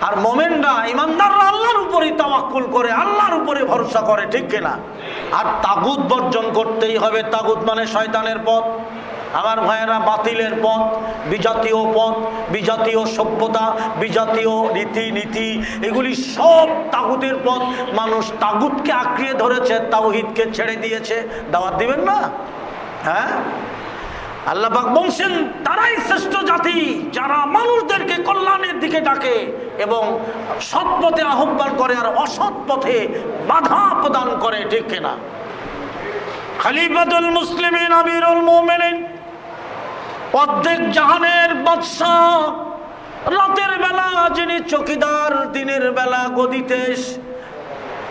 আর মোমেনরা, ইমানদাররা আল্লাহর উপরেই তাওয়াক্কুল করে, আল্লাহর উপরে ভরসা করে, ঠিক কিনা? আর তাগুত বর্জন করতেই হবে। তাগুত মানে শয়তানের পথ। আমার ভাইয়েরা, বাতিলের পথ, বিজাতীয় পথ, বিজাতীয় সভ্যতা, বিজাতীয় রীতিনীতি, এগুলি সব তাগুতের পথ। মানুষ তাগুতকে আঁকড়িয়ে ধরেছে, তাওহীদকে ছেড়ে দিয়েছে। দাওয়াত দিবেন না? হ্যাঁ, আল্লাহ পাক বলছেন তারাই শ্রেষ্ঠ জাতি যারা মানুষদেরকে কল্যাণের দিকে ডাকে এবং সৎ পথে আহ্বান করে আর অসৎ পথে বাধা প্রদান করে। ঠিক কিনা? খলিফাতুল মুসলিমিন আমিরুল মুমিনিন, অর্ধেক জাহানের বাদশা, রাতের বেলা যিনি চৌকিদার, দিনের বেলা গদিতে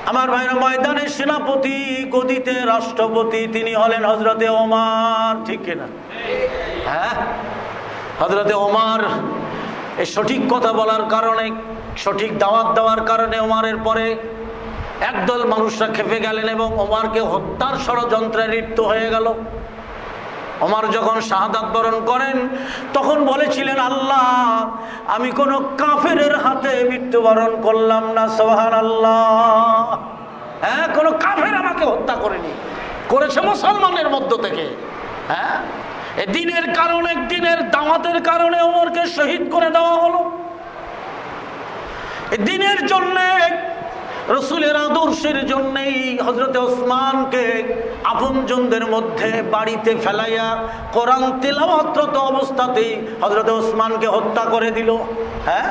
আমার ভাইরা ময়দানে সেনাপতি, গদিতে রাষ্ট্রপতি, তিনি হলেন হযরতে ওমর। ঠিক কিনা? হ্যাঁ, হযরতে ওমর এই সঠিক কথা বলার কারণে, সঠিক দাওয়াত দেওয়ার কারণে ওমরের পরে একদল মানুষরা খেপে গেলেন এবং ওমরকে হত্যার ষড়যন্ত্রে লিপ্ত হয়ে গেল। ওমর যখন শাহাদাত বরণ করেন তখন বলেছিলেন, আল্লাহ, আমি কোন কাফেরের হাতে মৃত্যুবরণ করলাম না। সুবহানাল্লাহ। হ্যাঁ, কোন কাফের আমাকে হত্যা করেনি, করেছে মুসলমানের মধ্য থেকে। হ্যাঁ, এই দিনের কারণে, দিনের দাওয়াতের কারণে ওমরকে শহীদ করে দেওয়া হলো। এই দিনের জন্য, রসুলের আদর্শের জন্যই হযরতে ওসমানকে আপনজনদের মধ্যে বাড়িতে ফেলাইয়া কোরআন তেলাওয়াতরত অবস্থাতেই হযরতে ওসমানকে হত্যা করে দিল। হ্যাঁ,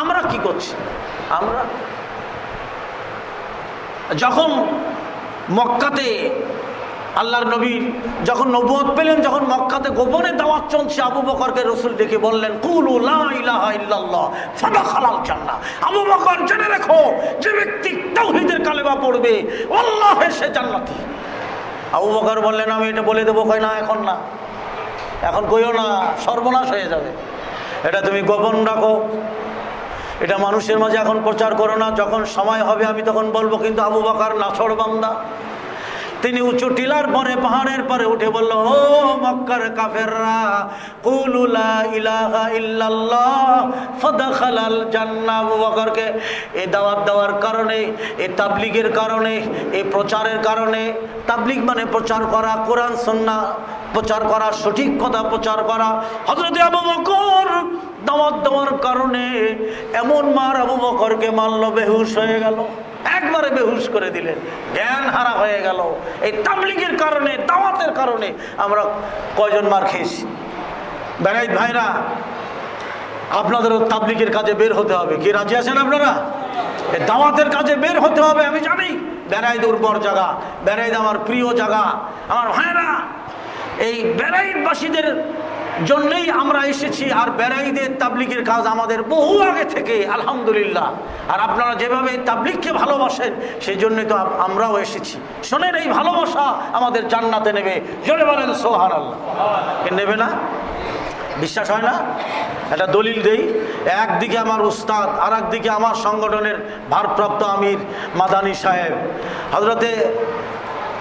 আমরা কি করছি? আমরা যখন মক্কাতে আল্লাহর নবী যখন নবুয়ত পেলেন, যখন মক্কাতে গোপনে দাওয়াত চলছে, আবু বকরকে রসুল ডেকে বললেন, কুলু লা ইলাহা ইল্লাল্লাহ ফাদাখালাল জান্নাহ। আবু বকর, জেনে রেখো, যে ব্যক্তি তাওহীদের কালেমা পড়বে আল্লাহে সে জান্নাতি। আবু বকর বললেন, আমি এটা বলে দেবো। কই না, এখন না, এখন কইও না, সর্বনাশ হয়ে যাবে। এটা তুমি গোপন রাখো, এটা মানুষের মাঝে এখন প্রচার করো না, যখন সময় হবে আমি তখন বলবো। কিন্তু আবু বকর নাছড় বান্দা, তিনি উঁচু টিলার পরে, পাহাড়ের পরে উঠে বলল, ও মক্কার কাফেররা, কুলু লা ইলাহা ইল্লাল্লাহ ফাদাখালাল জান্নাহ। আবু বকরকে এই দাওয়াত দেওয়ার কারণে, এই তাবলীগের কারণে, এই প্রচারের কারণে, তাবলীগ মানে প্রচার করা, কোরআন সুন্নাহ প্রচার করা, সঠিক কথা প্রচার করা, হযরত আবু বকর দাওয়াত দেওয়ার কারণে এমন মার আবু বকরকে মারল, বেহুশ হয়ে গেল, একবারে বেহুশ করে দিলেন, জ্ঞান হারা হয়ে গেল। এই তাবলীগের কারণে, দাওয়াতের কারণে আমরা কয়জন মার খেয়েছি। বেরাইত ভাইরা, আপনাদেরও তাবলীগের কাজে বের হতে হবে। কি রাজি আছেন আপনারা? এই দাওয়াতের কাজে বের হতে হবে। আমি জানি বেরাইত উর্বর জায়গা, বেরাইত আমার প্রিয় জায়গা। আমার ভাইরা, এই বেরাইতবাসীদের জন্যই আমরা এসেছি। আর বেরাইদের তাবলীগের কাজ আমাদের বহু আগে থেকে, আলহামদুলিল্লাহ। আর আপনারা যেভাবে তাবলীগকে ভালোবাসেন, সেই জন্যই তো আমরাও এসেছি। শোনেন, এই ভালোবাসা আমাদের জান্নাতে নেবে। জোরে বলেন সুবহানাল্লাহ। নেবে না? বিশ্বাস হয় না? একটা দলিল দেই। একদিকে আমার উস্তাদ, আর একদিকে আমার সংগঠনের ভারপ্রাপ্ত আমির মাদানী সাহেব,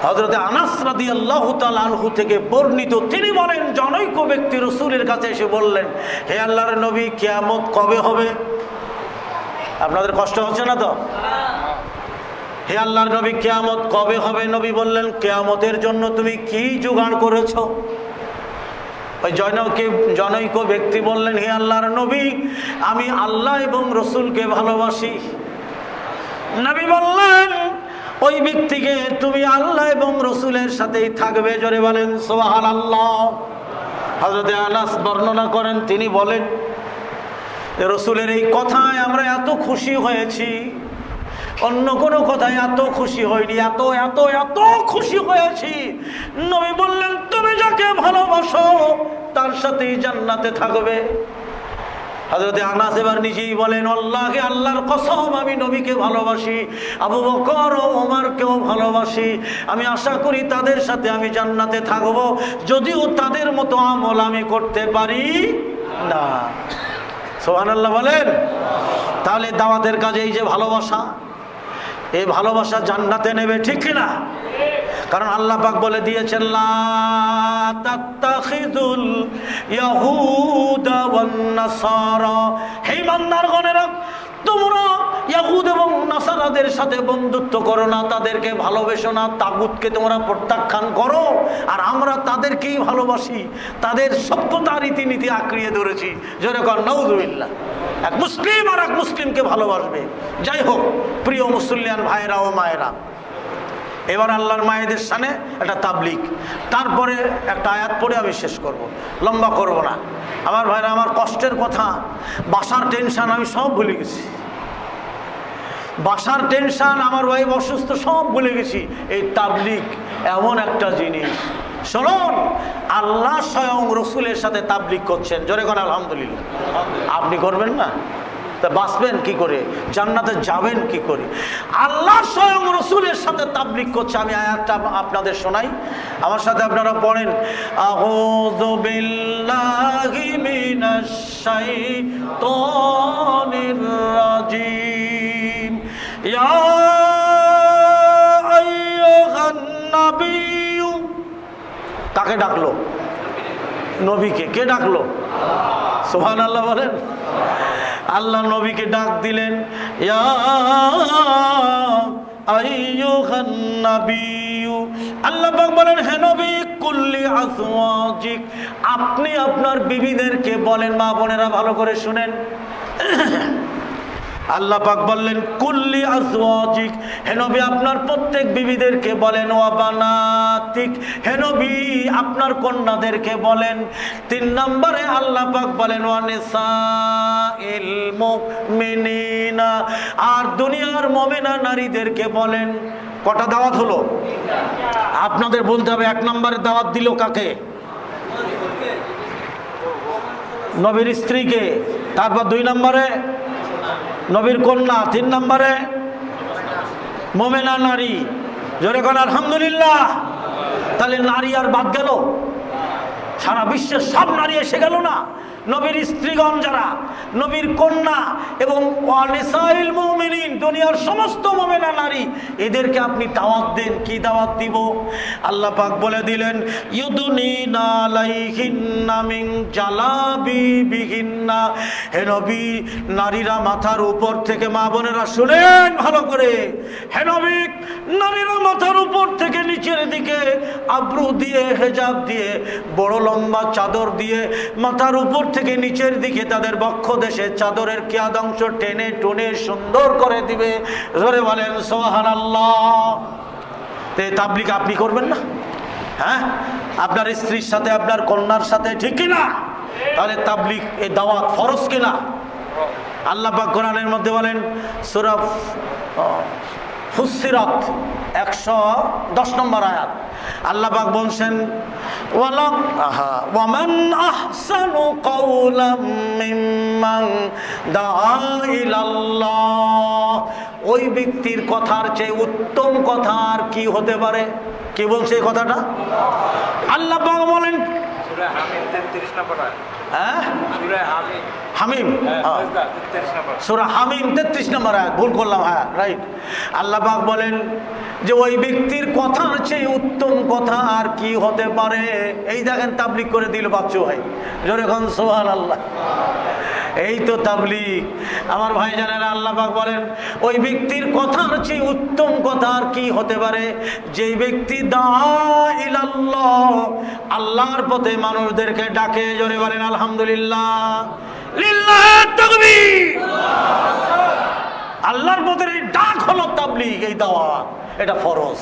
হযরতে আনাস রাদিয়াল্লাহু তাআলা আনহু থেকে বর্ণিত। তিনি বলেন, জনৈক ব্যক্তি রাসূলের কাছে এসে বললেন, হে আল্লাহর নবী, কিয়ামত কবে হবে? আপনাদের কষ্ট হচ্ছে না তো? হে আল্লাহর নবী, কিয়ামত কবে হবে? নবী বললেন, কিয়ামতের জন্য তুমি কি জোগাড় করেছো? ওই জনৈক ব্যক্তি বললেন, হে আল্লাহর নবী, আমি আল্লাহ এবং রসুলকে ভালোবাসি। নবী বললেন, ওই ব্যক্তিকে তুমি আল্লাহ এবং রসুলের সাথেই থাকবে। জোরে বলেন সুবহানাল্লাহ। হযরত আনাস বর্ণনা করেন, তিনি বলেন, রসুলের এই কথায় আমরা এত খুশি হয়েছি, অন্য কোনো কথায় এত খুশি হয়নি। এত এত এত খুশি হয়েছি। নবী বললেন, তুমি যাকে ভালোবাসো তার সাথেই জান্নাতে থাকবে। হযরত আনাস এবার নিজেই বলেন, আল্লাহকে, আল্লাহর কসম, আমি নবীকে ভালোবাসি, আবু বকর ও ওমরকেও ভালোবাসি। আমি আশা করি তাদের সাথে আমি জান্নাতে থাকব, যদিও তাদের মতো আমল আমি করতে পারি না। সুবহানাল্লাহ বলেন। তাহলে দাওয়াতের কাজে এই যে ভালোবাসা, এই ভালোবাসা জান্নাতে নেবে, ঠিক কিনা? কারণ আল্লাহ পাক বলে দিয়েছেন, লা তাত্তাখিযুল ইয়াহুদা ওয়ান নাসারা। হে ইমানদারগণেরা, তোমরা ইয়াহুদ এবং নাসারাদের সাথে বন্ধুত্ব করো না, তাদেরকে ভালোবেসো না, তাগুতকে তোমরা প্রত্যাখ্যান করো। আর আমরা তাদেরকেই ভালোবাসি, তাদের সভ্যতা রীতিনীতি আঁকড়িয়ে ধরেছি। যেরকম নাউজুবিল্লাহ, এক মুসলিম আর এক মুসলিমকে ভালোবাসবে। যাই হোক প্রিয় মুসলিয়ান ভাইরা ও মায়েরা, এবার আল্লাহর মায়েদের সামনে একটা তাবলিগ, তারপরে একটা আয়াত পড়ে আমি শেষ করব, লম্বা করব না। আমার ভাইরা, আমার কষ্টের কথা, বাসার টেনশন আমি সব ভুলে গেছি। বাসার টেনশন, আমার ওয়াইফ অসুস্থ, সব ভুলে গেছি। এই তাবলিগ এমন একটা জিনিস, শুনুন, আল্লাহ স্বয়ং রসুলের সাথে তাবলিগ করছেন। জোরে কোন আলহামদুলিল্লাহ। আপনি করবেন না? তা বাঁচবেন কি করে, জান্নাতে যাবেন কি করে? আল্লাহ স্বয়ং রসুলের সাথে তাবলিগ করছে। আমি আয়াতটা আপনাদের শোনাই, আমার সাথে আপনারা পড়েন। আউযু বিল্লাহি মিনাশ শাইতানির রাজিম। ইয়া আইয়ুহান নাবিয়্যু, কাকে ডাকলো? নবীকে। কে ডাকলো? সুবহানাল্লাহ বলেন। আল্লাহ নবীকে ডাক দিলেন, ইয়া আইয়ুহান নাবিয়্যু। আল্লাহ পাক বলেন, হে নবী, কুল্লি আজওয়াজিক, আপনি আপনার বিবিদেরকে বলেন। মা বোনেরা ভালো করে শুনেন, আল্লাহ পাক বললেন কুল্লি আজওয়াজিক, হে নবী আপনার প্রত্যেক বিবিদেরকে বলেন। ওয়া বানাতিক, হে নবী আপনার কন্যাদেরকে বলেন। 3 নম্বরে আল্লাহ পাক বলেন ওয়া নিসাইল মুমিনিনা, আর দুনিয়ার মুমিনা নারীদেরকে বলেন। কটা দাওয়াত হলো? আপনাদের বলতে হবে 1 নম্বরে দাওয়াত দিল কাকে? নবীর স্ত্রীকে। তারপর 2 নম্বরে নবীর কন্যা, 3 নম্বরে মুমিনা নারী। জোরে কোন আলহামদুলিল্লাহ। তাহলে নারী আর বাদ গেল? সারা বিশ্বের সব নারী এসে গেল না? নবীর স্ত্রীগণ যারা, নবীর কন্যা এবং ওয়ানিসাইল মুমিনিন, দুনিয়ার সমস্ত মুমিনা নারী, এদেরকে আপনি দাওয়াত দেন। কি দাওয়াত দিব? আল্লাহ পাক বলে দিলেন, ইউদুনিনা আলাইহিন্না মিন জালাবিবিহিন্না, হে নবী নারীরা মাথার উপর থেকে, মা বোনেরা শুনেন ভালো করে, হে নবী নারীরা মাথার উপর থেকে নিচের দিকে আব্রু দিয়ে, হেজাব দিয়ে, বড় লম্বা চাদর দিয়ে মাথার উপর থেকে নিচের দিকে তাদের বক্ষ দেশে চাদরের কিয়াদংশ টেনে টুনে সুন্দর করে দিবে। জোরে বলেন সুবহানাল্লাহ। তে তাবলিগ আপনি করবেন না? হ্যাঁ, আপনার স্ত্রীর সাথে, আপনার কন্যার সাথে, ঠিক কিনা? তাহলে তাবলিগ এই দাওয়াত ফরজ কিনা? আল্লাহ পাক কোরআনের মধ্যে বলেন, সূরা ফুসসিরাত 110 নম্বর আয়াত, আল্লাহ পাক বলছেন, ওয়ামান আহসানু কাওলাম মিম্মান দাআ ইলাল্লাহ, ওই ব্যক্তির কথার চেয়ে উত্তম কথা আর কি হতে পারে? কে বলছে এই কথাটা? আল্লাহ পাক বলেন সূরা হামিম 33 নম্বর আয়াত। হ্যাঁ, সূরা হামিম, সূরা হামিম 33 নম্বর আয়াত। ভুল করলাম, হ্যাঁ রাইট। আল্লাহ পাক বলেন যে ওই ব্যক্তির কথার চেয়ে উত্তম কথা আর কি হতে পারে? এই দেখেন তাবলিগ করে দিল বাচ্চু ভাই। জোরে কোন সুবহানাল্লাহ। এই তো তাবলিগ। আমার ভাইজানেরা, আল্লাহ পাক বলেন ওই ব্যক্তির কথার চেয়ে উত্তম কথা আর কি হতে পারে? যেই ব্যক্তি দাআ ইলাল্লাহ, আল্লাহর পথে মানুষদেরকে ডাকে। জোরে বলেন আলহামদুলিল্লাহ, লিল্লাহি তাকবীর। আল্লাহর পথের এই ডাক হলো তাবলিগ, এই দাওয়াত, এটা ফরজ।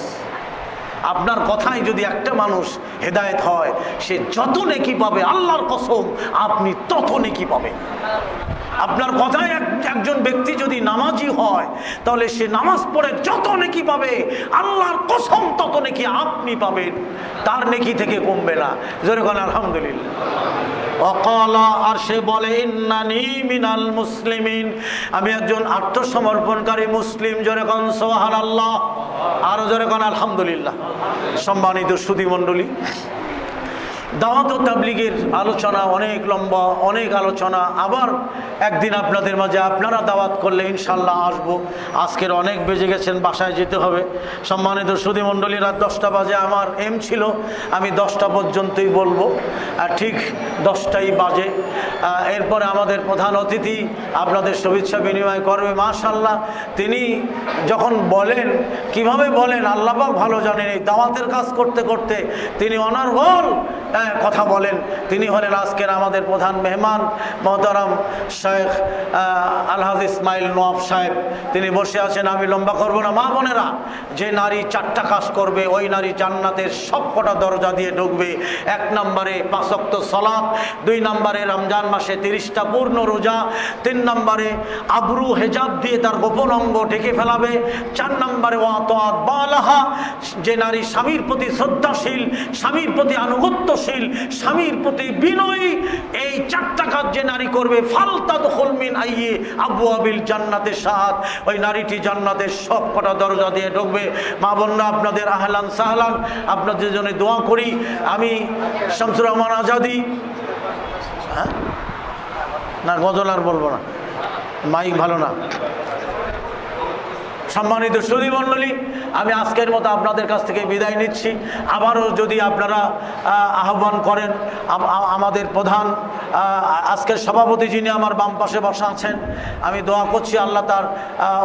আপনার কথায় যদি একটা মানুষ হেদায়েত হয়, সে যত নেকি পাবে, আল্লাহর কসম আপনি তত নেকি পাবেন। আপনার কথায় একজন ব্যক্তি যদি নামাজি হয়, তাহলে সে নামাজ পড়ে যত নেকি পাবে, আল্লাহর কসম তত নেকি আপনি পাবেন, তার নেকি থেকে কমবে না। জোরে বলেন আলহামদুলিল্লাহ। ওয়াকালা, আর সে বলে, ইন্নানি মিনাল মুসলিমিন, আমি একজন আত্মসমর্পণকারী মুসলিম। জোরে কোন সুবহানাল্লাহ, আরো জোরে কোন আলহামদুলিল্লাহ। সম্মানিত সুধী মণ্ডলী, দাওয়াত ও তাবলীগের আলোচনা অনেক লম্বা, অনেক আলোচনা। আবার একদিন আপনাদের মাঝে আপনারা দাওয়াত করলে ইনশাল্লাহ আসবো। আজকের অনেক বেজে গেছেন, বাসায় যেতে হবে। সম্মানিত সুধী মণ্ডলী, রাত 10টা বাজে আমার এম ছিল আমি 10টা পর্যন্তই বলবো, আর ঠিক 10টাই বাজে। এরপরে আমাদের প্রধান অতিথি আপনাদের শুভেচ্ছা বিনিময় করবে। মাশাআল্লাহ, তিনি যখন বলেন, কিভাবে বলেন আল্লাহ পাক ভালো জানেন। এই দাওয়াতের কাজ করতে করতে তিনি অনর্গল কথা বলেন। তিনি হলেন আজকের আমাদের প্রধান মেহমান মহতারাম শেখ আলহাজ ইসমাইল নওয়াব সাহেব। তিনি বসে আছেন, আমি লম্বা করব না। মা বোনেরা, যে নারী 4টা কাজ করবে ওই নারী জান্নাতের সব কটা দরজা দিয়ে ঢুকবে। 1 নম্বরে 5 ওয়াক্ত সালাত, 2 নম্বরে রমজান মাসে 30টা পূর্ণ রোজা, 3 নম্বরে আবরু হেজাব দিয়ে তার গোপন অঙ্গ ঢেকে ফেলাবে, 4 নম্বরে ওয়াতাত বালাহা, যে নারী স্বামীর প্রতি শ্রদ্ধাশীল, স্বামীর প্রতি আনুগত্যশীল, স্বামীর প্রতি বিনয়ী, এই 4টা কাজ যে নারী করবে, ফালতাদখুল মিন আইয়ি আবওয়াবিল জান্নাতে সাত, ওই নারীটি জান্নাতের সব কটা দরজা দিয়ে ঢুকবে। মা বোনরা, আপনাদের আহলান সাহলান, আপনাদের জন্য দোয়া করি। আমি শামসুর রহমান আজাদি, না গজল আর বলবো না, মাইক ভালো না। সম্মানিত সুধী মণ্ডলী, আমি আজকের মতো আপনাদের কাছ থেকে বিদায় নিচ্ছি। আবারও যদি আপনারা আহ্বান করেন, আমাদের প্রধান আজকের সভাপতি যিনি আমার বাম পাশে বসা আছেন, আমি দোয়া করছি আল্লাহ তার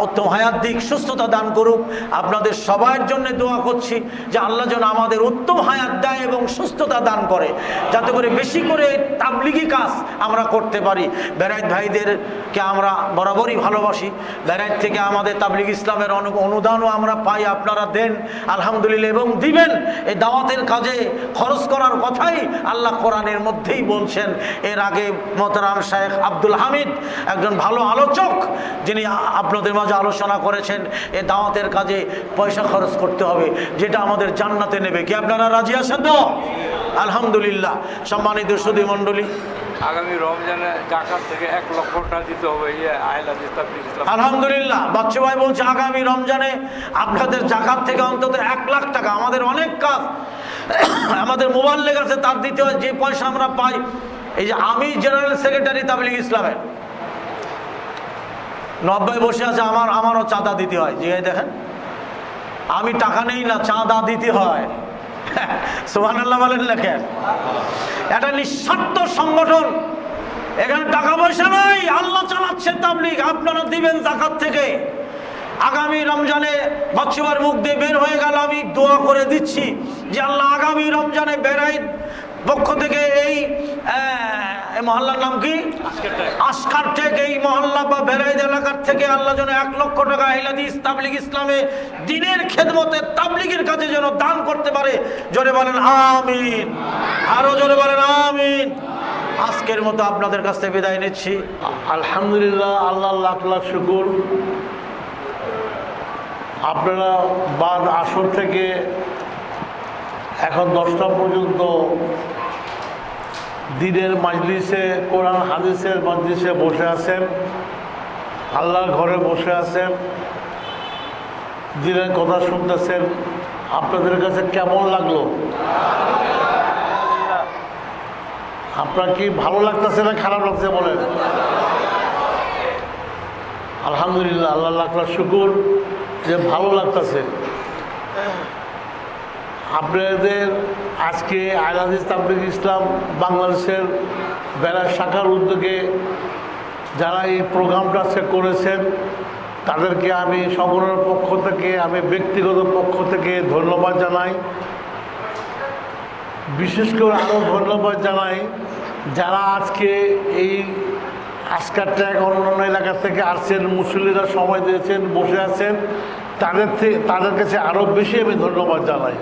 উত্তম হায়াত দিক, সুস্থতা দান করুক। আপনাদের সবার জন্য দোয়া করছি যে আল্লাহ যেন আমাদের উত্তম হায়াত দেয় এবং সুস্থতা দান করে, যাতে করে বেশি করে তাবলিগি কাজ আমরা করতে পারি। বেরাইত ভাইদেরকে আমরা বরাবরই ভালোবাসি। বেরাইত থেকে আমাদের তাবলিগ ইসলামের অনুদানও আমরা পাই, আপনারা দেন আলহামদুলিল্লাহ এবং দিবেন। এই দাওয়াতের কাজে খরচ করার কথাই আল্লাহ কোরআনের মধ্যেই বলছেন। এর আগে মোহতারাম শেখ আব্দুল হামিদ, একজন ভালো আলোচক, যিনি আপনাদের মাঝে আলোচনা করেছেন এই দাওয়াতের কাজে পয়সা খরচ করতে হবে, যেটা আমাদের জান্নাতে নেবে। কি আপনারা রাজি আছেন তো? আলহামদুলিল্লাহ। সম্মানিত সুধী মণ্ডলী, আগামী রমজানে জাকাত থেকে 1 লক্ষ টাকা দিতে হবে। আলহামদুলিল্লাহ। বাচ্চু ভাই বলছে আগামী রমজানে আপনাদের জাকাত থেকে অন্তত 1 লাখ টাকা। আমাদের অনেক কাজ, আমাদের মোবাল্লেগ আছে, তার দিতে হয় যে পয়সা আমরা পাই। এই যে আমি জেনারেল সেক্রেটারি তাবলিগ ইসলামের, নব্বই বসে আছে, আমারও চাঁদা দিতে হয়। যে দেখেন, আমি টাকা নেই না, চাঁদা দিতে হয়। সুবহানাল্লাহ বলেন লেখেন। এটা নিঃস্বার্থ সংগঠন, এখানে টাকা পয়সা নাই, আল্লাহ চালাচ্ছে তাবলিগ। আপনারা দিবেন জাকাত থেকে। আগামী রমজানে বাচ্চুবার মুখ দিয়ে বের হয়ে গেল, আমি দোয়া করে দিচ্ছি যে আল্লাহ আগামী রমজানে বেরাইত পক্ষ থেকে এই মহল্লার নাম কি, আসকার টেক, এই মহল্লা বা বেরাইদ এলাকার থেকে আল্লাহ যেন 1 লক্ষ টাকা আহলাদিস তাবলিগ ইসলামে দ্বীনের খেদমতে তাবলিগের কাজে যেন দান করতে পারে। জোরে বলেন আমিন, আরো জোরে বলেন আমিন। আজকের মতো আপনাদের কাছ থেকে বিদায় নিচ্ছি। আলহামদুলিল্লাহ, আল্লাহ লাখ লাখ শুকুর। আপনারা বাদ আসর থেকে এখন 10টা পর্যন্ত দিনের মাজলিসে, কোরআন হাদিসের মাজলিসে বসে আছেন, আল্লাহর ঘরে বসে আছেন, দিনের কথা শুনতেছেন। আপনাদের কাছে কেমন লাগলো? আপনার কি ভালো লাগতেছে না খারাপ লাগছে বলেন? আলহামদুলিল্লাহ, আল্লাহ লাখ লাখ শুকুর যে ভালো লাগতেছে। আপনাদের আজকে আহলাদিস তাবলিগ ইসলাম বাংলাদেশের বেড়ার শাখার উদ্যোগে যারা এই প্রোগ্রামটা আজকে করেছেন, তাদেরকে আমি সংগঠনের পক্ষ থেকে, আমি ব্যক্তিগত পক্ষ থেকে ধন্যবাদ জানাই। বিশেষ করে আরও ধন্যবাদ জানাই যারা আজকে এই আসকার ট্যাগ অন্যান্য এলাকা থেকে আসছেন, মুসল্লিরা সময় দিয়েছেন, বসে আছেন, তাদের কাছে আরও বেশি আমি ধন্যবাদ জানাই।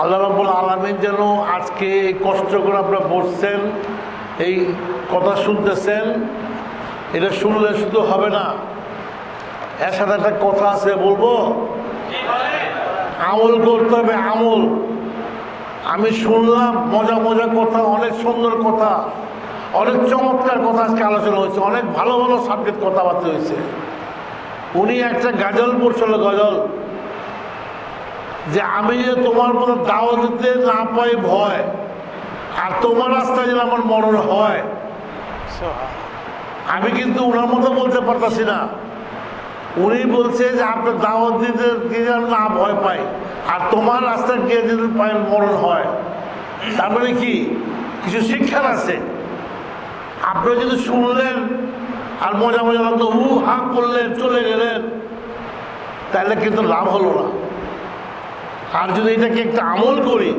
আল্লাহ রাব্বুল আলামিন যেন আজকে এই কষ্ট করে আপনারা বসছেন, এই কথা শুনতেছেন, এটা শুনলে শুধু হবে না, এর সাথে একটা কথা আছে, বলবো, আমল করতে হবে। আমল আমি শুনলাম মজা মজা কথা, অনেক সুন্দর কথা, অনেক চমৎকার কথা আজকে আলোচনা হয়েছে, অনেক ভালো ভালো সাবজেক্ট কথাবার্তা হয়েছে। উনি একটা গজল পড়ছিল, গজল, যে আমি যে তোমার মতো দাওয়াত দিতে না পাই ভয়, আর তোমার রাস্তায় যেন আমার মরণ হয়। আমি কিন্তু ওনার মতো বলতে পারতাছি না। উনি বলছে যে আপনার দাওয়াত দিতে গিয়ে না ভয় পাই, আর তোমার রাস্তায় গিয়ে যদি পায়ের মরণ হয়, তার মানে কি কিছু শিক্ষার আছে। আপনারা যদি শুনলেন আর মজা মজা লাগতো, হু হা করলেন, চলে গেলেন, তাহলে কিন্তু লাভ হলো না। আর যদি এটাকে একটা আমল করি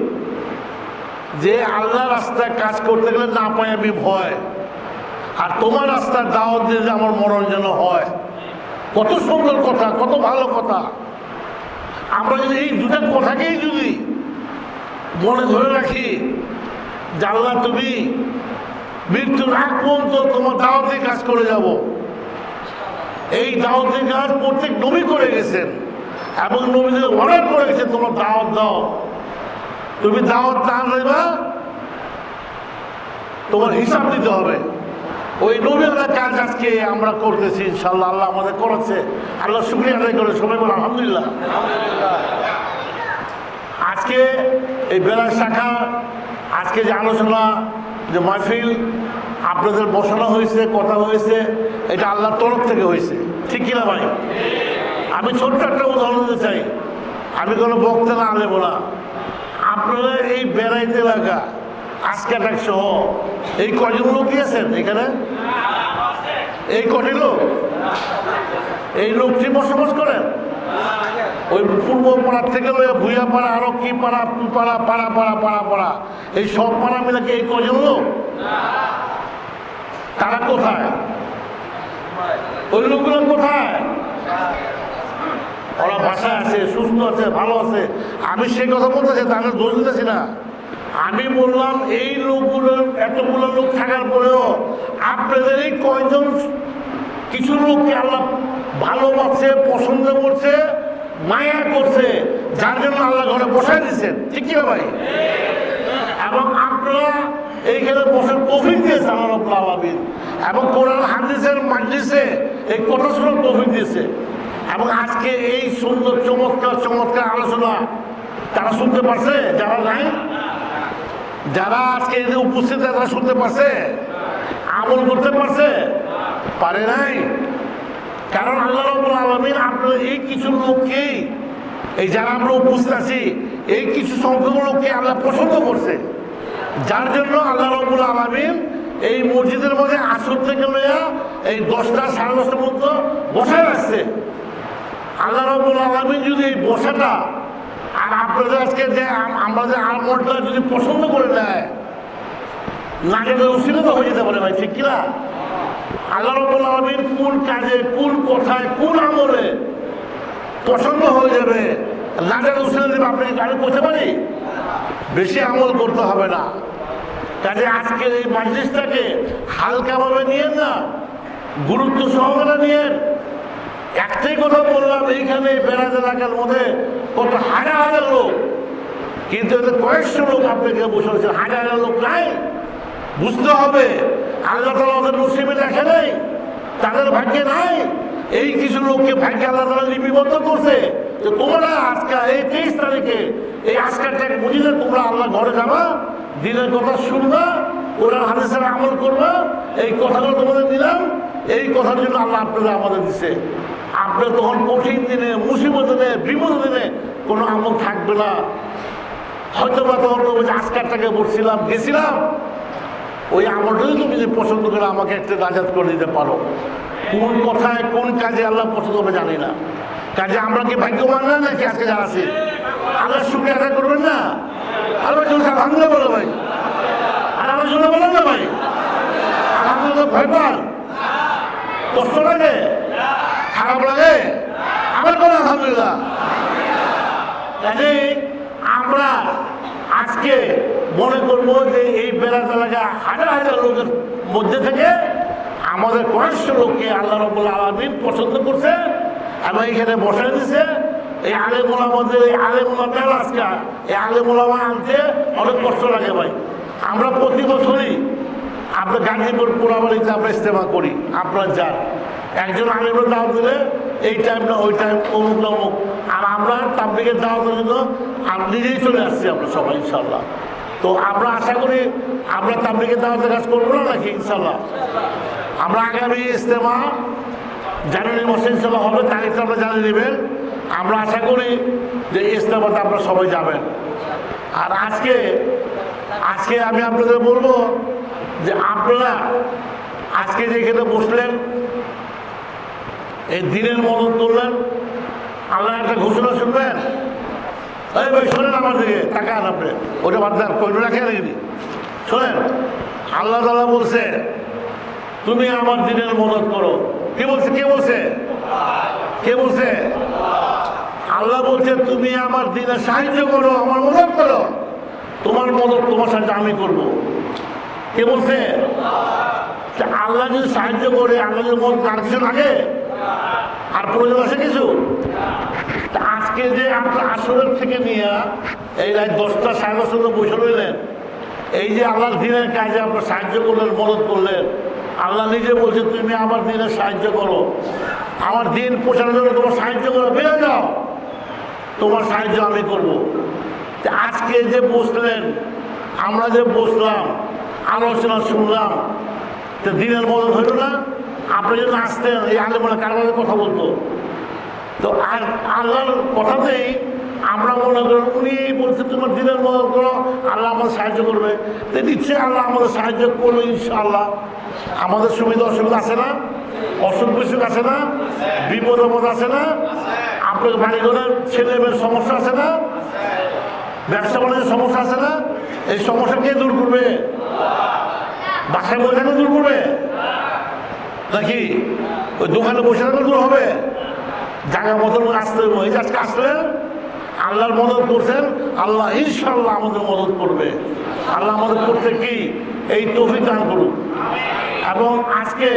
যে আল্লাহ রাস্তায় কাজ করতে গেলে না পাই আমি ভয়, আর তোমার রাস্তার দাওয়াত দিয়ে যে আমার মরণ যেন হয়, কত সুন্দর কথা, কত ভালো কথা। আমরা যদি এই দুটা কথাকেই যদি মনে ধরে রাখি, জানলা তুমি মৃত্যুর আগ পর্যন্ত তোমার দাওয়াতের কাজ করে যাব। এই দাওয়াতের কাজ প্রত্যেক নবী করে গেছেন এবং নবীদের অর্ডার করে গেছে তোমার দাওয়াত দাও। তুমি দাওয়াত না দেবা, তোমার হিসাব দিতে হবে। ওই নবীর কাজ আজকে আমরা করতেছি ইনশাল্লাহ, আল্লাহ আমাদের করেছে, আল্লাহ শুকরিয়া আদায় করে সবাই বলে আলহামদুলিল্লাহ। আজকে এই বেলার শাখা, আজকে যে আলোচনা, যে মাহফিল আপনাদের বসানো হয়েছে, কথা হয়েছে, এটা আল্লাহর তরফ থেকে হয়েছে, ঠিক কিনা ভাই? আমি ছোট্ট একটা উদাহরণ দিতে চাই, আমি কোনো বক্তা না আলেম না। আপনারা এই বেড়াইতে এলাকা আজকাটাক সহ এই কজন লোক কি আছেন এখানে? এই কটি লোক, এই লোকটি বসবাস করেন ওই পূর্ব পাড়ার থেকে ভুইয়া পাড়া, আরো কি পাড়া, পাড়া পাড়া পাড়া পাড়া পাড়া, এই সব পাড়া মিলে কি এই কজন লোক? তারা কোথায়? ওই লোকগুলো কোথায়? ওরা বাসায় আছে, সুস্থ আছে, ভালো আছে। আমি সেই কথা বলতেছি, তাদের দোষ দিতেছি না। আমি বললাম এই লোকগুলো, এতগুলো লোক থাকার পরেও আপনাদের এই কয়জন, কিছু লোককে আল্লাহ ভালোবাসছে, পছন্দ করছে, মায়া করছে, যার জন্য আল্লাহ ঘরে বসায় দিচ্ছেন, ঠিক কি ভাই? এবং আপনারা এইখানে বসার তৌফিক দিয়েছে আল্লাহ রাব্বুল আলামিন, এবং কোরআন হাদিসের মাজলিসে এই কথা শোনার তৌফিক দিয়েছে। এবং আজকে এই সুন্দর চমৎকার চমৎকার আলোচনা তারা শুনতে পারছে, যারা নাই, যারা আজকে এদের উপস্থিত তারা শুনতে পারছে, আমল করতে পারছে? পারে নাই। কারণ আল্লাহ রাব্বুল আলামিন আপনার এই কিছু লোককেই, এই যারা আমরা উপস্থিত আছি, এই কিছু সংখ্যক লোককে আল্লাহ পছন্দ করছে, যার জন্য আল্লাহ রাব্বুল আলামিন এই মসজিদের মধ্যে আসর থেকে লইয়া এই 10টা সাড়ে 10টা পর্যন্ত বসায় রাখছে। আল্লাহ রাব্বুল আলামিন যদি এই বসাটা আর আপনাদের আজকে যে আমাদের আমলটা যদি পছন্দ করে নেয়, নাগের উসিলা তো হয়ে যেতে পারে ভাই, ঠিক কিনা? আল্লাহ রাব্বুল আলামিন কোন কাজে, কোন কথায়, কোন আমলে পছন্দ হয়ে যাবে, নাগের উসিলা দেবে, আপনাকে গাড়ি করতে পারি? বেশি আমল করতে হবে না। কাজে আজকের এই মাজলিসটাকে হালকাভাবে নিয়েন না, গুরুত্ব সহকারে নিয়েন। একটাই কথা বললাম, এইখানে বেড়াত এলাকার মধ্যে কত হাজার হাজার লোক, কিন্তু এদের কয়েকশো লোক আপনাকে বসে হচ্ছে, হাজার হাজার লোক নাই। বুঝতে হবে আল্লাহ তাআলা ওদের নসিবে দেখে নাই, তাদের ভাগ্যে নাই। এই কিছু লোককে ভাগ্যে আল্লাহ তাআলা লিপিবদ্ধ করছে যে তোমরা আজকে এই 23 তারিখে এই আজকালটাকে বুঝিলে তোমরা আল্লাহ ঘরে যাবা, দিনের কথা শুনবা, কোরআন হাদিসের আমল করবা। এই কথাগুলো তোমাদের দিলাম, এই কথার জন্য আল্লাহ আপনাদের আমাদের দিচ্ছে। আপনার তখন কঠিন দিনে, মুসিবত দিনে, বিপদ দিনে কোনো আমল থাকবে না। হয়তো বা তখন আজকালটাকে বলছিলাম, গেছিলাম, ওই আমলটাই তুমি যদি পছন্দ করে আমাকে একটা নাজাত করে দিতে পারো। কোন কথায়, কোন কাজে আল্লাহ পছন্দ হবে জানি না। কাজে আমরা কি ভাগ্যবান না নাকি আজকে যারা আছি? আল্লাহ শুকরিয়া আদায় করবেন না? আল্লাহ আলহামদুলিল্লাহ বলো ভাই, আর আমার জন্য বলেন না ভাই, আলহামদুলিল্লাহ। ভয় পান? কষ্ট লাগে? খারাপ লাগে? আমার কোনো আলহামদুলিল্লাহ। কাজে আমরা আজকে মনে করবো যে এই বেড়াতে লাগা হাজার হাজার লোকের মধ্যে থেকে আমাদের কয়েকশো লোককে আল্লাহ রাব্বুল আলামিন পছন্দ করছে এবং এখানে বসায় দিছে। এই আলেম ওলামাদের, এই আলেম ওলামার আজকে এই আলেম ওলামা আনতে অনেক কষ্ট লাগে ভাই। আমরা প্রতি বছরই আমরা গাজীপুর পোড়াবাড়িতে আমরা ইস্তেমা করি, আপনারা যান, একজন আলেমের দাওয়াত দিলে এই টাইম না ওই টাইম, অমুক না অমুক, আর আমরা তাবলীগের দাওয়াতের জন্য নিজেই চলে আসছি আমরা সবাই ইনশাল্লাহ। তো আমরা আশা করি আমরা তাবলীগের দাওয়াতের কাজ করবো না নাকি ইনশাল্লাহ। আমরা আগামী ইজতেমা জানুয়ারি মাসে ইজতেমা হবে, তারিখটা আমরা জানিয়ে দেবেন। আমরা আশা করি যে ইজতেমাতে আপনারা সবাই যাবেন। আর আজকে আমি আপনাদের বলবো যে আপনারা আজকে যেখানে বসলেন এই দিনের মদত করলেন, আল্লাহ একটা ঘোষণা শুনবেন। এই ভাই শোনেন আমার দিকে তাকান, আপনি ওটা বাদ দেন, কইটা রাখে রাখিনি। শোনেন, আল্লাহ তাআলা বলছে তুমি আমার দিনের মদত করো। কে বলছে? কে বলছে? কে বলছে? আল্লাহ বলছে তুমি আমার দিনে সাহায্য করো, আমার মদত করো। তোমার মদত তোমার সাথে আমি করবো। কে বলছে? আল্লাহ যদি সাহায্য করে, আল্লাহ যদি মদত, আর কিছু লাগে? আর প্রয়োজন আছে কিছু? আজকে যে আপনার আসরের থেকে নিয়ে এই রাত 10টা 10:30 বসে রইলেন, এই যে আল্লাহর দিনের কাজে আপনার সাহায্য করলেন, মদত করলেন। আল্লাহ নিজে বলছে তুমি আমার দিনে সাহায্য করো, আমার দিন পৌঁছানোর জন্য তোমার সাহায্য করো, বেড়ে যাও, তোমার সাহায্য আমি করবো। আজকে যে বসলেন, আমরা যে বসলাম, আলোচনা শুনলাম, তো দিনের মদত হইল না? আপনি যদি আসতেন, এই আলেমরা কার মধ্যে কথা বলতো? তো আর আল্লাহর কথাতেই আমরা মনে করি উনি বলছে তোমার দিনের মদত করো, আল্লাহ আমাদের সাহায্য করবে। তো নিশ্চয়ই আল্লাহ আমাদের সাহায্য করবে ইনশাআল্লাহ। আমাদের সুবিধা অসুবিধা আছে না? অসুখ বিসুখ আছে না? বিপদ আপদ আছে না? আপনার বাড়িঘরের ছেলে মেয়ের সমস্যা আছে না? ব্যবসা বাণিজ্যের সমস্যা আছে না? এই সমস্যা কে দূর করবে? বাসায় বসে থাকলে দূর করবে নাকি ওই দোকানে বসে থাকলে দূর হবে? জায়গা মতন আসতে হবে। এই যে আজকে আসলেন, আল্লাহর মদত করছেন, আল্লাহ ইনশাআল্লাহ আমাদের মদত করবে। আল্লাহ আমাদের করতে কি এই তৌফিক দান করুন। এবং আজকে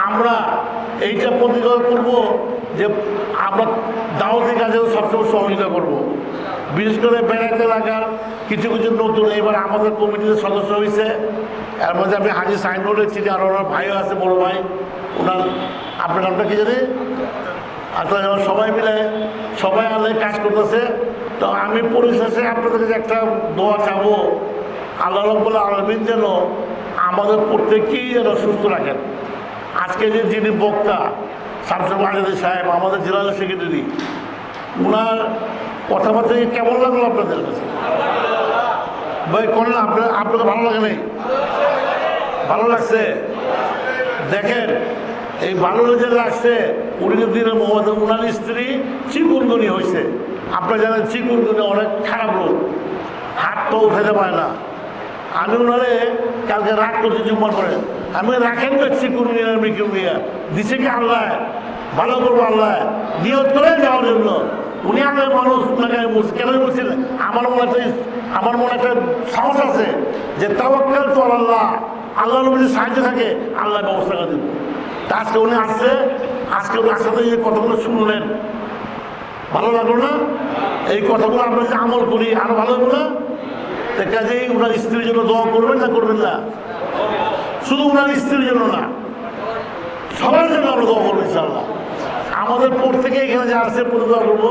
আমরা এইটা প্রতিকার করব যে আমরা দাওয়াতি কাজে সবসময় সহযোগিতা করব। বিশেষ করে বেড়াতে লাগার কিছু কিছু নতুন এবার আমাদের কমিটির সদস্য হয়েছে। এর মধ্যে আমি হাজি সাইনবোর্ডের চিনি, আর ওনার ভাইও আছে, বড় ভাই। ওনার আপনার নামটা কি জানি? আসলে সবাই মিলে সবাই আল্লাহ কাজ করতেছে। তো আমি পরিশেষে আপনাদের কাছে একটা দোয়া চাবো, আল্লাহ রাব্বুল আলামিন যেন আমাদের প্রত্যেককেই যেন সুস্থ রাখেন। আজকে যে যিনি বক্তা শামসুল মাজিদ সাহেব, আমাদের জেলা সেক্রেটারি, ওনার কথাবার্তা কেমন লাগলো আপনাদের কাছে? ভাই করলেন আপনাকে ভালো লাগে নাই? ভালো লাগছে? দেখেন, এই ভালো যে লাগছে, উনি দিনের মোহাম্মদ ওনার স্ত্রী চিকুনগুনি হয়েছে। আপনারা জানেন চিকুনগুনি অনেক খারাপ রোগ, হাত তো উঠাতে পারে না। আমি ওনারে কালকে রাগ করছি জুম্মার পরে, আমি রাখেন তো চিকুনগুনি আর মিকুনিয়া দিছে কি আল্লাহ, ভালো করবো আল্লাহ, নিয়ত করে যাওয়ার জন্য। উনি আল্লাহ মানুষ, ওনাকে আমি বলছি কেন বলছি, আমার মনে একটা সাহস আছে যে তাওয়াক্কাল তো আল্লাহ, আল্লাহর যদি সাহায্য থাকে আল্লাহ ব্যবস্থা করে দেবে। তা আজকে উনি আসছে, আজকে ওনার সাথে যে কথাগুলো শুনলেন, ভালো লাগলো না? এই কথাগুলো আমরা যে আমল করি আরো ভালো লাগলো না? তো কাজেই ওনার স্ত্রীর জন্য দোয়া করবেন না করবেন না? শুধু ওনার স্ত্রীর জন্য না, সবার জন্য আমরা দোয়া করবো ইনশাআল্লাহ। আমাদের প্রত্যেকে এখানে যে আসছে প্রতি দোয়া করবো।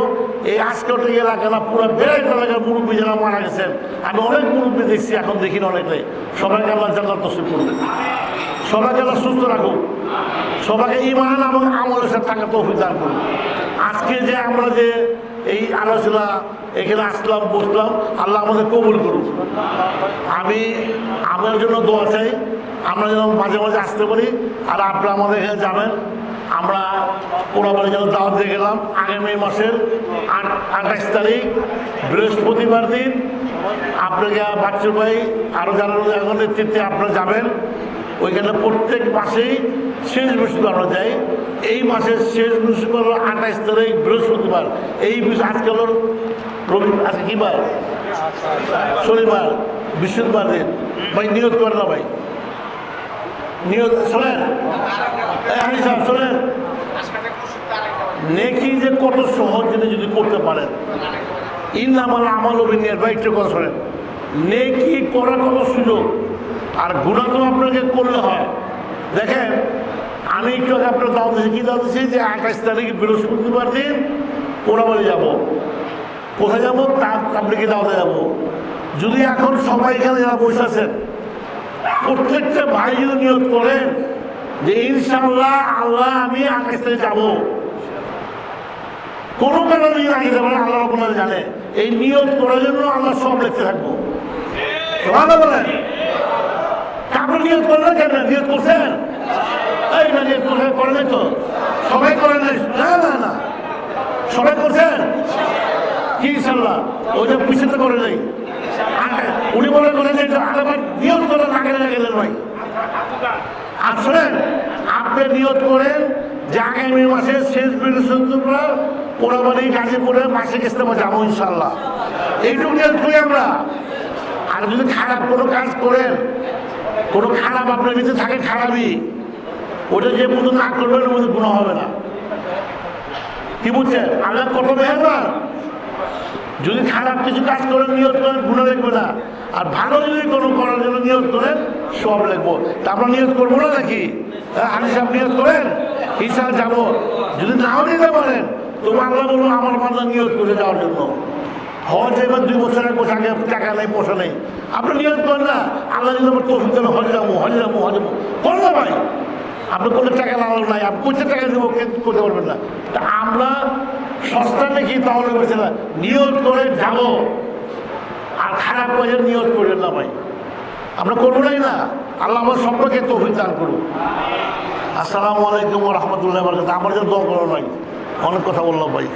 এই আজকাল এলাকা না, পুরো বেড়াইতে এলাকার মুরব্বী যারা মারা গেছেন, আমি অনেক মুরব্বী দেখছি, এখন দেখি না অনেকটাই। সবাইকে আল্লাহ জান্নাত নসিব করবে, সবাইকে আল্লাহ সুস্থ রাখুক, সবাইকে ঈমান এবং আমলের সাথে থাকা তৌফিক দান করুন। আজকে যে আমরা যে এই আলোচনা এখানে আসলাম, বসলাম, আল্লাহ আমাদের কবুল করুন। আমি আমার জন্য দোয়া চাই, আমরা যেন মাঝে মাঝে আসতে পারি। আর আপনারা আমাদের এখানে যাবেন, আমরা পোড়াবাড়ি যেন দাওয়াত দিয়ে গেলাম আগামী মাসের 28 তারিখ বৃহস্পতিবার দিন। আপনাকে বাচ্চুর ভাই আরও যারা এখন নেতৃত্বে আপনারা যাবেন। ওইখানে প্রত্যেক মাসেই শেষ বৃহস্পতিবার আমরা যাই। এই মাসের শেষ বৃহস্পতিবার 28 তারিখ বৃহস্পতিবার। এই আজকে হল আজকে কী বার? শনিবার, বৃহস্পতিবার দিন। ভাই নিয়ত করেন না ভাই, নিয়ত শোনেন, শোনেন, নেকি যে কত সহজ জিনিস যদি করতে পারেন। ইন্নামাল আমালু বিন্নিয়াত, ভাই একটু কথা শোনেন। নেকি করার কত সুযোগ, আর গুনাহ তো আপনাকে করলে হয়। দেখেন, আমি একটু আগে আপনার দাওয়াত দিয়েছি, কী দাওয়াত দিয়েছি যে 28 তারিখ বৃহস্পতিবার দিন পোড়াবাড়ি যাব। কোথায় যাবো? তা আপনি কি দাওয়াতে যাবো? যদি এখন সবাই এখানে যারা বসে আছেন প্রত্যেকটা ভাই যদি নিয়ত করেন যে ইনশাআল্লাহ আল্লাহ আমি আকাশ থেকে যাবো, কোনো কারণে যদি আগে যাবেন আল্লাহ আপনারা জানে, এই নিয়ত করার জন্য আমরা সব লিখতে থাকবো। ভালো বলেন কাপড় নিয়ত করলেন কেন? নিয়ত করছেন? এই না নিয়ত করেন নাই তো? সবাই করেন নাই? না না না, সবাই করছেন কি ইনশাআল্লাহ? ওইটা পিছিয়ে করে নেই, উনি বলে করেন যে আগে নিয়ত করেন, আগে গেলেন ভাই। আসলে আপনি নিয়ত করেন যে আগামী মাসে শেষ বৃহস্পতিবার পোড়াবাড়ি গাজীপুরে মাসে ইস্তেমা যাবো ইনশাল্লাহ, এইটুকু নিয়ত করি আমরা। আর যদি খারাপ কোনো কাজ করেন, কোনো খারাপ আপনার ভিতরে থাকে খারাপই, ওটা যে মতো না করবেন ওর মধ্যে গুণ হবে না। কি বুঝছেন? আল্লাহ কত মেহেরবান, যদি খারাপ কিছু কাজ করেন নিয়ত করেন গুণা লিখবে না, আর ভালো যদি কোনো করার জন্য নিয়ত করেন সব লিখবো। তা আমরা নিয়ত করবো না নাকি? আমি সব নিয়ত করেন ইনশাআল্লাহ যাবো, যদি নাও নিতে পারেন তবু আল্লাহ বলবো আমার মাথা নিয়ত করে যাওয়ার জন্য। হজ এবার 2 বছর আগে টাকা নেই পয়সা নেই, আপনি নিয়ত করেন না আল্লাহ যদি আমার তৌফিক দেবে হজে যাবো করেন না ভাই। আপনি কোনো টাকা লাগাল নাই, আপনি কোথায় টাকা দেবো করতে পারবেন না। তা আমরা সস্তা নাকি তাহলে বলছে না, নিয়ত করে যাব, আর খারাপ পয়সা নিয়ত করেন না ভাই, আমরা করবো নাই না। আল্লাহ আমার সম্পর্কে তৌফিক দান করুন। আসসালামু আলাইকুম ওয়া রাহমাতুল্লাহি ওয়া বারাকাতুহু। আমার জন্য দোয়া করো ভাই, অনেক কথা বললাম ভাই।